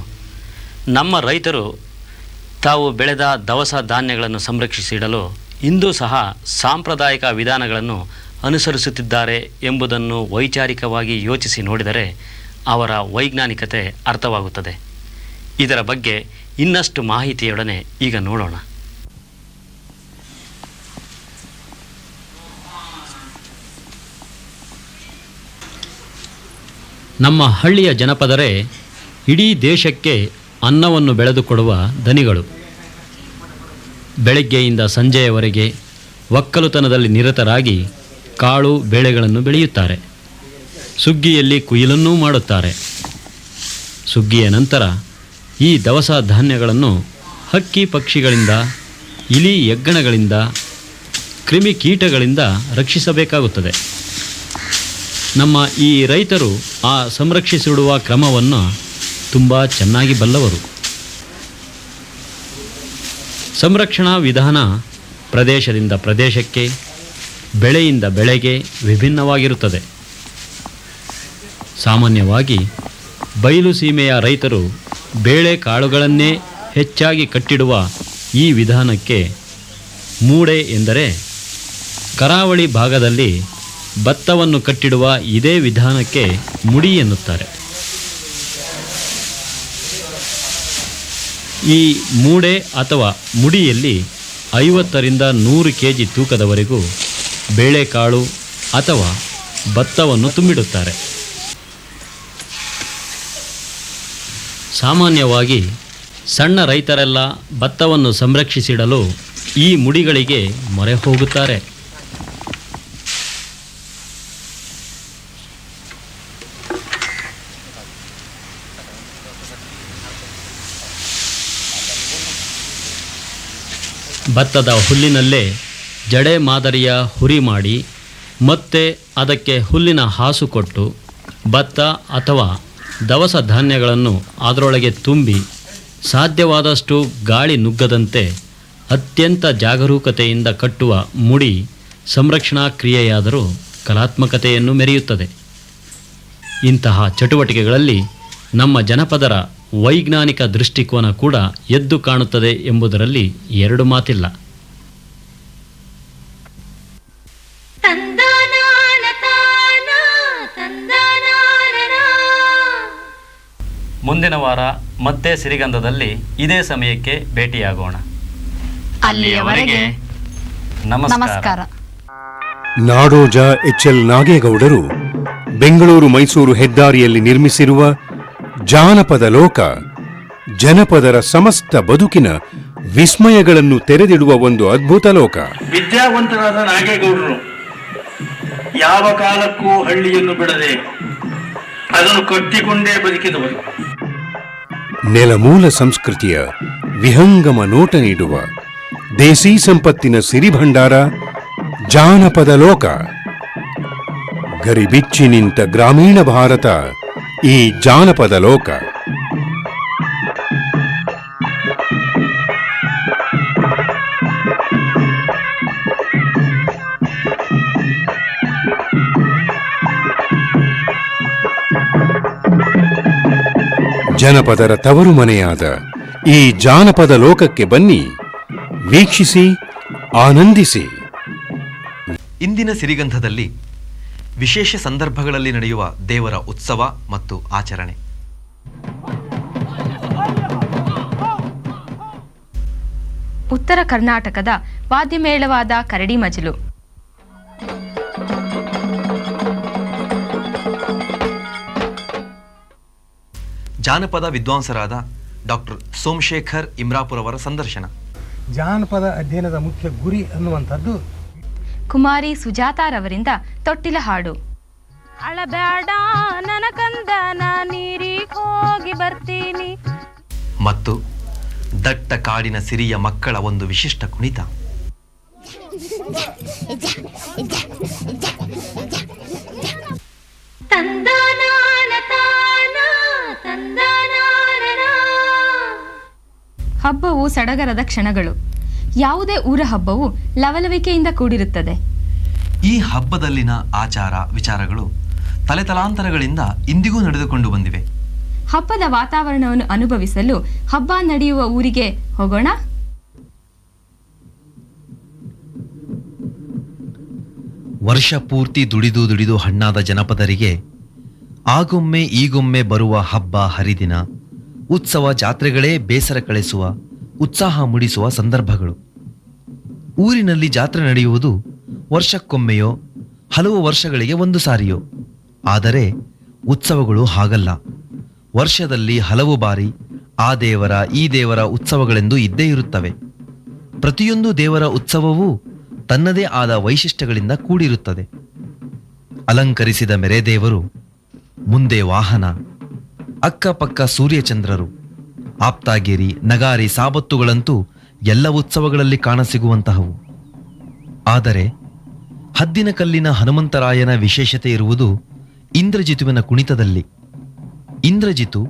ನಮ್ಮ ರೈತರು ತಾವು ಬೆಳೆದ ದವಸ ಧಾನ್ಯಗಳನ್ನು ಸಂರಕ್ಷಿಸಿಡಲು ಇಂದೂ ಸಹ ಸಾಂಪ್ರದಾಯಿಕ ವಿಧಾನಗಳನ್ನು ಅನುಸರಿಸುತ್ತಿದ್ದಾರೆ ಎಂಬುದನ್ನು ವೈಚಾರಿಕವಾಗಿ ಯೋಚಿಸಿ ನೋಡಿದರೆ ಅವರ ವೈಜ್ಞಾನಿಕತೆ ಅರ್ಥವಾಗುತ್ತದೆ. ಇದರ ಬಗ್ಗೆ ಇನ್ನಷ್ಟು ಮಾಹಿತಿಯೊಡನೆ ಈಗ ನೋಡೋಣ. ನಮ್ಮ ಹಳ್ಳಿಯ ಜನಪದರೇ ಇಡೀ ದೇಶಕ್ಕೆ ಅನ್ನವನ್ನು ಬೆಳೆದುಕೊಡುವ ದನಿಗಳು. ಬೆಳಗ್ಗೆಯಿಂದ ಸಂಜೆಯವರೆಗೆ ಒಕ್ಕಲುತನದಲ್ಲಿ ನಿರತರಾಗಿ ಕಾಳು ಬೇಳೆಗಳನ್ನು ಬೆಳೆಯುತ್ತಾರೆ. ಸುಗ್ಗಿಯಲ್ಲಿ ಕುಯಿಲನ್ನೂ ಮಾಡುತ್ತಾರೆ. ಸುಗ್ಗಿಯ ನಂತರ ಈ ದವಸ ಧಾನ್ಯಗಳನ್ನು ಹಕ್ಕಿ ಪಕ್ಷಿಗಳಿಂದ, ಇಲಿ ಹೆಗ್ಗಣಗಳಿಂದ, ಕ್ರಿಮಿಕೀಟಗಳಿಂದ ರಕ್ಷಿಸಬೇಕಾಗುತ್ತದೆ. ನಮ್ಮ ಈ ರೈತರು ಆ ಸಂರಕ್ಷಿಸಿಡುವ ಕ್ರಮವನ್ನು ತುಂಬ ಚೆನ್ನಾಗಿ ಬಲ್ಲವರು. ಸಂರಕ್ಷಣಾ ವಿಧಾನ ಪ್ರದೇಶದಿಂದ ಪ್ರದೇಶಕ್ಕೆ, ಬೆಳೆಯಿಂದ ಬೆಳೆಗೆ ವಿಭಿನ್ನವಾಗಿರುತ್ತದೆ. ಸಾಮಾನ್ಯವಾಗಿ ಬಯಲು ಸೀಮೆಯ ರೈತರು ಬೇಳೆ ಕಾಳುಗಳನ್ನೇ ಹೆಚ್ಚಾಗಿ ಕಟ್ಟಿಡುವ ಈ ವಿಧಾನಕ್ಕೆ ಮೂಡೆ ಎಂದರೆ, ಕರಾವಳಿ ಭಾಗದಲ್ಲಿ ಭತ್ತವನ್ನು ಕಟ್ಟಿಡುವ ಇದೇ ವಿಧಾನಕ್ಕೆ ಮುಡಿ ಎನ್ನುತ್ತಾರೆ. ಈ ಮೂಡೆ ಅಥವಾ ಮುಡಿಯಲ್ಲಿ 50ರಿಂದ 100 kg ತೂಕದವರೆಗೂ ಬೇಳೆಕಾಳು ಅಥವಾ ಭತ್ತವನ್ನು ತುಂಬಿಡುತ್ತಾರೆ. ಸಾಮಾನ್ಯವಾಗಿ ಸಣ್ಣ ರೈತರೆಲ್ಲ ಭತ್ತವನ್ನು ಸಂರಕ್ಷಿಸಿಡಲು ಈ ಮುಡಿಗಳಿಗೆ ಮೊರೆ ಹೋಗುತ್ತಾರೆ. ಭತ್ತದ ಹುಲ್ಲಿನಲ್ಲೇ ಜಡೆ ಮಾದರಿಯ ಹುರಿ ಮಾಡಿ ಮತ್ತೆ ಅದಕ್ಕೆ ಹುಲ್ಲಿನ ಹಾಸು ಕೊಟ್ಟು ಭತ್ತ ಅಥವಾ ದವಸ ಧಾನ್ಯಗಳನ್ನು ಅದರೊಳಗೆ ತುಂಬಿ ಸಾಧ್ಯವಾದಷ್ಟು ಗಾಳಿ ನುಗ್ಗದಂತೆ ಅತ್ಯಂತ ಜಾಗರೂಕತೆಯಿಂದ ಕಟ್ಟುವ ಮುಡಿ ಸಂರಕ್ಷಣಾ ಕ್ರಿಯೆಯಾದರೂ ಕಲಾತ್ಮಕತೆಯನ್ನು ಮೆರೆಯುತ್ತದೆ. ಇಂತಹ ಚಟುವಟಿಕೆಗಳಲ್ಲಿ ನಮ್ಮ ಜನಪದರ ವೈಜ್ಞಾನಿಕ ದೃಷ್ಟಿಕೋನ ಕೂಡ ಎದ್ದು ಕಾಣುತ್ತದೆ ಎಂಬುದರಲ್ಲಿ ಎರಡು ಮಾತಿಲ್ಲ. ಮುಂದಿನ ವಾರ ಮತ್ತೆ ಸಿರಿಗಂಧದಲ್ಲಿ ಇದೇ ಸಮಯಕ್ಕೆ ಭೇಟಿಯಾಗೋಣ. ಅಲ್ಲಿಯವರೆಗೆ ನಮಸ್ಕಾರ. ನಾಡೋಜ ಎಚ್.ಎಲ್. ನಾಗೇಗೌಡರು ಬೆಂಗಳೂರು ಮೈಸೂರು ಹೆದ್ದಾರಿಯಲ್ಲಿ ನಿರ್ಮಿಸಿರುವ ಜಾನಪದ ಲೋಕ ಜನಪದರ ಸಮಸ್ತ ಬದುಕಿನ ವಿಸ್ಮಯಗಳನ್ನು ತೆರೆದಿಡುವ ಒಂದು ಅದ್ಭುತ ಲೋಕ. ವಿದ್ಯಾವಂತರಾದ ನಾಗೇಗೌಡರು ಯಾವ ಕಾಲಕ್ಕೂ ಹಳ್ಳಿಯನ್ನು ಬಿಡದೆ ಅದನ್ನು ಕಟ್ಟಿಕೊಂಡೇ ಬದುಕಿದವರು. ನೆಲಮೂಲ ಸಂಸ್ಕೃತಿಯ ವಿಹಂಗಮ ನೋಟ ನೀಡುವ ದೇಸಿ ಸಂಪತ್ತಿನ ಸಿರಿಭಂಡಾರ ಜಾನಪದ ಲೋಕ. ಗರಿಬಿಚ್ಚಿ ನಿಂತ ಗ್ರಾಮೀಣ ಭಾರತ ಈ ಜಾನಪದ ಲೋಕ. ಜನಪದರ ತವರು ಮನೆಯಾದ ಈ ಜಾನಪದ ಲೋಕಕ್ಕೆ ಬನ್ನಿ, ವೀಕ್ಷಿಸಿ, ಆನಂದಿಸಿ. ಇಂದಿನ ಸಿರಿಗಂಧದಲ್ಲಿ ವಿಶೇಷ ಸಂದರ್ಭಗಳಲ್ಲಿ ನಡೆಯುವ ದೇವರ ಉತ್ಸವ ಮತ್ತು ಆಚರಣೆ. ಉತ್ತರ ಕರ್ನಾಟಕದ ವಾದ್ಯಮೇಳವಾದ ಕರಡಿ ಮಜಲು. ಜಾನಪದ ವಿದ್ವಾಂಸರಾದ ಡಾಕ್ಟರ್ ಸೋಮಶೇಖರ್ ಇಮ್ರಾಪುರ್ ಅವರ ಸಂದರ್ಶನ. ಜಾನಪದ ಅಧ್ಯಯನದ ಮುಖ್ಯ ಗುರಿ ಅನ್ನುವಂಥದ್ದು ಕುಮಾರಿ ಸುಜಾತಾರವರಿಂದ ತೊಟ್ಟಿಲ ಹಾಡು. ಅಳಬೇಡ ನನ್ನ ಕಂದನ ನೀರಿಗೆ ಹೋಗಿ ಬರ್ತೀನಿ. ಮತ್ತು ದಟ್ಟ ಕಾಡಿನ ಸಿರಿಯ ಮಕ್ಕಳ ಒಂದು ವಿಶಿಷ್ಟ ಕುಣಿತ. ಹಬ್ಬವು ಸಡಗರದ ಕ್ಷಣಗಳು. ಯಾವುದೇ ಊರ ಹಬ್ಬವು ಲವಲವಿಕೆಯಿಂದ ಕೂಡಿರುತ್ತದೆ. ಈ ಹಬ್ಬದಲ್ಲಿನ ಆಚಾರ ವಿಚಾರಗಳು ತಲೆತಲಾಂತರಗಳಿಂದ ಇಂದಿಗೂ ನಡೆದುಕೊಂಡು ಬಂದಿವೆ. ಹಬ್ಬದ ವಾತಾವರಣವನ್ನು ಅನುಭವಿಸಲು ಹಬ್ಬ ನಡೆಯುವ ಊರಿಗೆ ಹೋಗೋಣ. ವರ್ಷ ಪೂರ್ತಿ ದುಡಿದು ದುಡಿದು ಹಣ್ಣಾದ ಜನಪದರಿಗೆ ಆಗೊಮ್ಮೆ ಈಗೊಮ್ಮೆ ಬರುವ ಹಬ್ಬ ಹರಿದಿನ, ಉತ್ಸವ ಜಾತ್ರೆಗಳೇ ಬೇಸರ ಕಳೆಸುವ, ಉತ್ಸಾಹ ಮೂಡಿಸುವ ಸಂದರ್ಭಗಳು. ಊರಿನಲ್ಲಿ ಜಾತ್ರೆ ನಡೆಯುವುದು ವರ್ಷಕ್ಕೊಮ್ಮೆಯೋ ಹಲವು ವರ್ಷಗಳಿಗೆ ಒಂದು ಸಾರಿಯೋ. ಆದರೆ ಉತ್ಸವಗಳು ಹಾಗಲ್ಲ. ವರ್ಷದಲ್ಲಿ ಹಲವು ಬಾರಿ ಆ ದೇವರ ಈ ದೇವರ ಉತ್ಸವಗಳೆಂದು ಇದ್ದೇ ಇರುತ್ತವೆ. ಪ್ರತಿಯೊಂದು ದೇವರ ಉತ್ಸವವೂ ತನ್ನದೇ ಆದ ವೈಶಿಷ್ಟ್ಯಗಳಿಂದ ಕೂಡಿರುತ್ತದೆ. ಅಲಂಕರಿಸಿದ ಮೆರೆದೇವರು, ಮುಂದೆ ವಾಹನ, ಅಕ್ಕಪಕ್ಕ ಸೂರ್ಯಚಂದ್ರರು, ಆಪ್ತಾಗಿರಿ, ನಗಾರಿ, ಸಾಬತ್ತುಗಳಂತೂ ಎಲ್ಲ ಉತ್ಸವಗಳಲ್ಲಿ ಕಾಣಸಿಗುವಂತಹವು. ಆದರೆ ಹದ್ದಿನ ಕಲ್ಲಿನ ಹನುಮಂತರಾಯನ ವಿಶೇಷತೆ ಇರುವುದು ಇಂದ್ರಜಿತುವಿನ ಕುಣಿತದಲ್ಲಿ. ಇಂದ್ರಜಿತು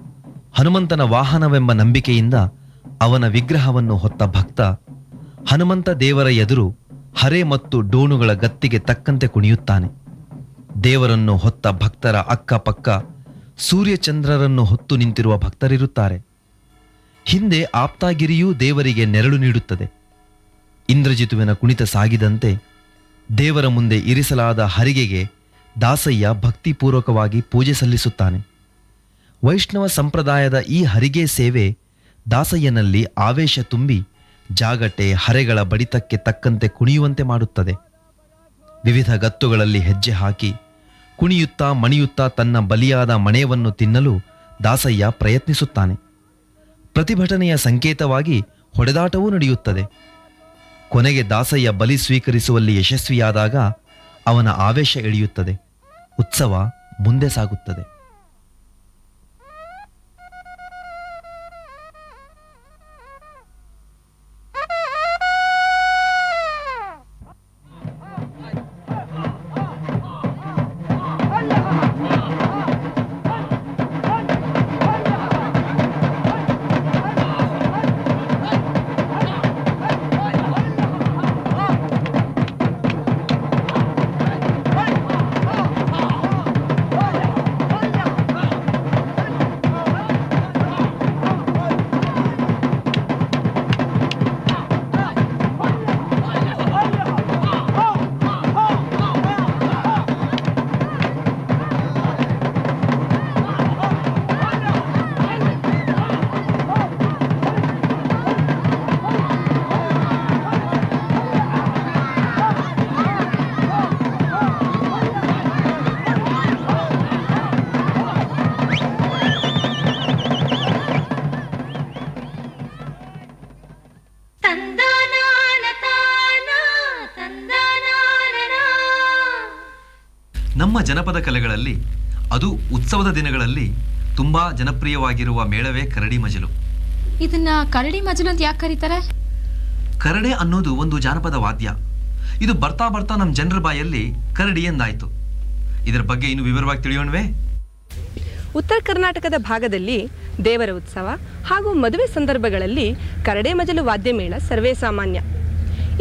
ಹನುಮಂತನ ವಾಹನವೆಂಬ ನಂಬಿಕೆಯಿಂದ ಅವನ ವಿಗ್ರಹವನ್ನು ಹೊತ್ತ ಭಕ್ತ ಹನುಮಂತ ದೇವರ ಎದುರು ಹರೆ ಮತ್ತು ಡೋಣುಗಳ ಗತ್ತಿಗೆ ತಕ್ಕಂತೆ ಕುಣಿಯುತ್ತಾನೆ. ದೇವರನ್ನು ಹೊತ್ತ ಭಕ್ತರ ಅಕ್ಕಪಕ್ಕ ಸೂರ್ಯಚಂದ್ರರನ್ನು ಹೊತ್ತು ನಿಂತಿರುವ ಭಕ್ತರಿರುತ್ತಾರೆ. ಹಿಂದೆ ಆಪ್ತಾಗಿರಿಯೂ ದೇವರಿಗೆ ನೆರಳು ನೀಡುತ್ತದೆ. ಇಂದ್ರಜಿತುವಿನ ಕುಣಿತ ಸಾಗಿದಂತೆ ದೇವರ ಮುಂದೆ ಇರಿಸಲಾದ ಹರಿಗೆಗೆ ದಾಸಯ್ಯ ಭಕ್ತಿಪೂರ್ವಕವಾಗಿ ಪೂಜೆ ಸಲ್ಲಿಸುತ್ತಾನೆ. ವೈಷ್ಣವ ಸಂಪ್ರದಾಯದ ಈ ಹರಿಗೆ ಸೇವೆ ದಾಸಯ್ಯನಲ್ಲಿ ಆವೇಶ ತುಂಬಿ ಜಾಗಟೆ, ಹರೆಗಳ ಬಡಿತಕ್ಕೆ ತಕ್ಕಂತೆ ಕುಣಿಯುವಂತೆ ಮಾಡುತ್ತದೆ. ವಿವಿಧ ಗತ್ತುಗಳಲ್ಲಿ ಹೆಜ್ಜೆ ಹಾಕಿ ಕುಣಿಯುತ್ತಾ ಮಣಿಯುತ್ತಾ ತನ್ನ ಬಲಿಯಾದ ಮಣೆಯನ್ನು ತಿನ್ನಲು ದಾಸಯ್ಯ ಪ್ರಯತ್ನಿಸುತ್ತಾನೆ. ಪ್ರತಿಭಟನೆಯ ಸಂಕೇತವಾಗಿ ಹೊಡೆದಾಟವೂ ನಡೆಯುತ್ತದೆ. ಕೊನೆಗೆ ದಾಸಯ್ಯ ಬಲಿ ಸ್ವೀಕರಿಸುವಲ್ಲಿ ಯಶಸ್ವಿಯಾದಾಗ ಅವನ ಆವೇಶ ಇಳಿಯುತ್ತದೆ. ಉತ್ಸವ ಮುಂದೆ ಸಾಗುತ್ತದೆ. ನಮ್ಮ ಜನಪದ ಕಲೆಗಳಲ್ಲಿ, ಅದು ಉತ್ಸವದ ದಿನಗಳಲ್ಲಿ ತುಂಬಾ ಜನಪ್ರಿಯವಾಗಿರುವ ಮೇಳವೇ ಕರಡಿ ಮಜಲು. ಇದನ್ನ ಕರಡಿ ಮಜಲು ಅಂತ ಯಾಕೆ ಕರೀತಾರೆ? ಕರಡೆ ಅನ್ನೋದು ಒಂದು ಜಾನಪದ ವಾದ್ಯ. ಇದು ಬರ್ತಾ ಬರ್ತಾ ನಮ್ಮ ಜನರ ಬಾಯಲ್ಲಿ ಕರಡಿ ಎಂದಾಯ್ತು. ಇದರ ಬಗ್ಗೆ ಇನ್ನು ವಿವರವಾಗಿ ತಿಳಿಯೋಣವೇ? ಉತ್ತರ ಕರ್ನಾಟಕದ ಭಾಗದಲ್ಲಿ ದೇವರ ಉತ್ಸವ ಹಾಗೂ ಮದುವೆ ಸಂದರ್ಭಗಳಲ್ಲಿ ಕರಡೆ ಮಜಲು ವಾದ್ಯ ಮೇಳ ಸರ್ವೇ ಸಾಮಾನ್ಯ.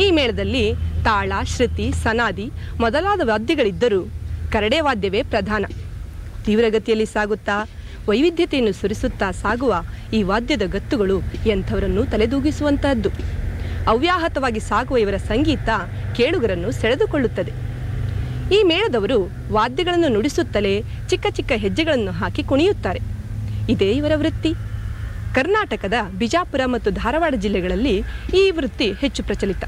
ಈ ಮೇಳದಲ್ಲಿ ತಾಳ, ಶ್ರುತಿ, ಸನಾದಿ ಮೊದಲಾದ ವಾದ್ಯಗಳಿದ್ದರೂ ಕರಡೆ ವಾದ್ಯವೇ ಪ್ರಧಾನ. ತೀವ್ರಗತಿಯಲ್ಲಿ ಸಾಗುತ್ತಾ ವೈವಿಧ್ಯತೆಯನ್ನು ಸುರಿಸುತ್ತಾ ಸಾಗುವ ಈ ವಾದ್ಯದ ಗತ್ತುಗಳು ಎಂಥವರನ್ನು ತಲೆದೂಗಿಸುವಂತಹದ್ದು. ಅವ್ಯಾಹತವಾಗಿ ಸಾಗುವ ಇವರ ಸಂಗೀತ ಕೇಳುಗರನ್ನು ಸೆಳೆದುಕೊಳ್ಳುತ್ತದೆ. ಈ ಮೇಳದವರು ವಾದ್ಯಗಳನ್ನು ನುಡಿಸುತ್ತಲೇ ಚಿಕ್ಕ ಚಿಕ್ಕ ಹೆಜ್ಜೆಗಳನ್ನು ಹಾಕಿ ಕುಣಿಯುತ್ತಾರೆ. ಇದೇ ಇವರ ವೃತ್ತಿ. ಕರ್ನಾಟಕದ ಬಿಜಾಪುರ ಮತ್ತು ಧಾರವಾಡ ಜಿಲ್ಲೆಗಳಲ್ಲಿ ಈ ವೃತ್ತಿ ಹೆಚ್ಚು ಪ್ರಚಲಿತ.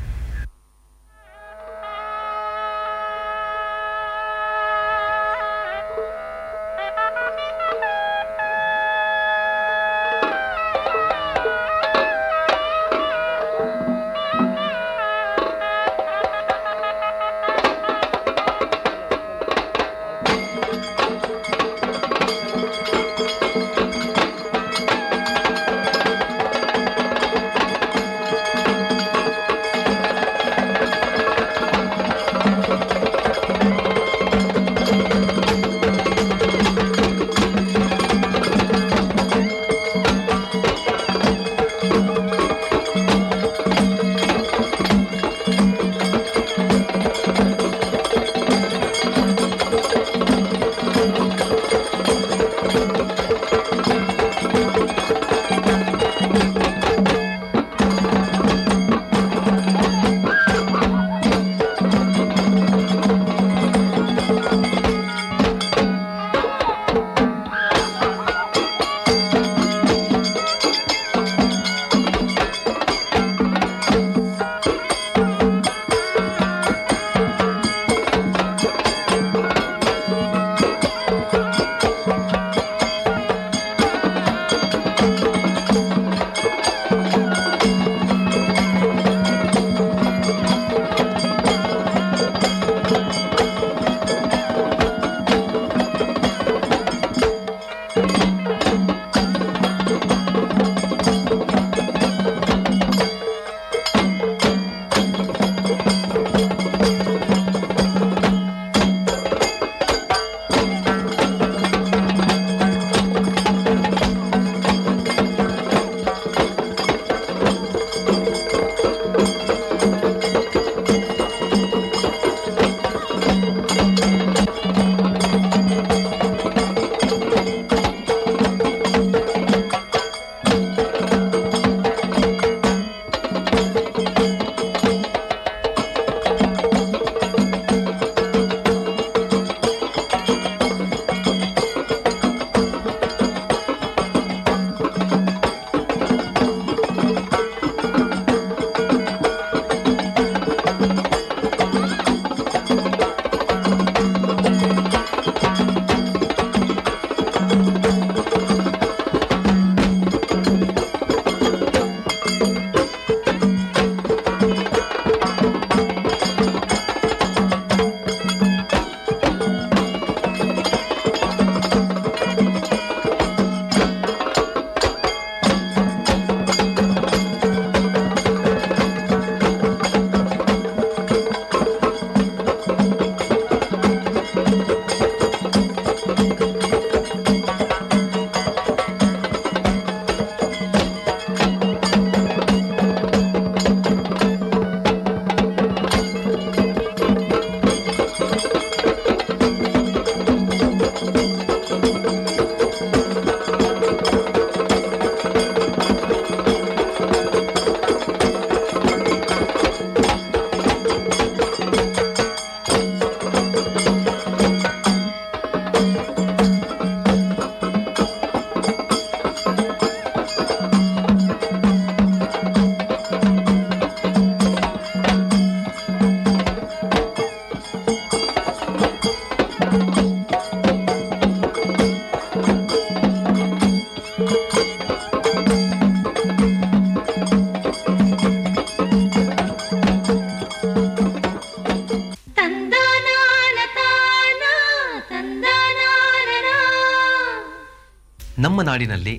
ನಮ್ಮ ನಾಡಿನಲ್ಲಿ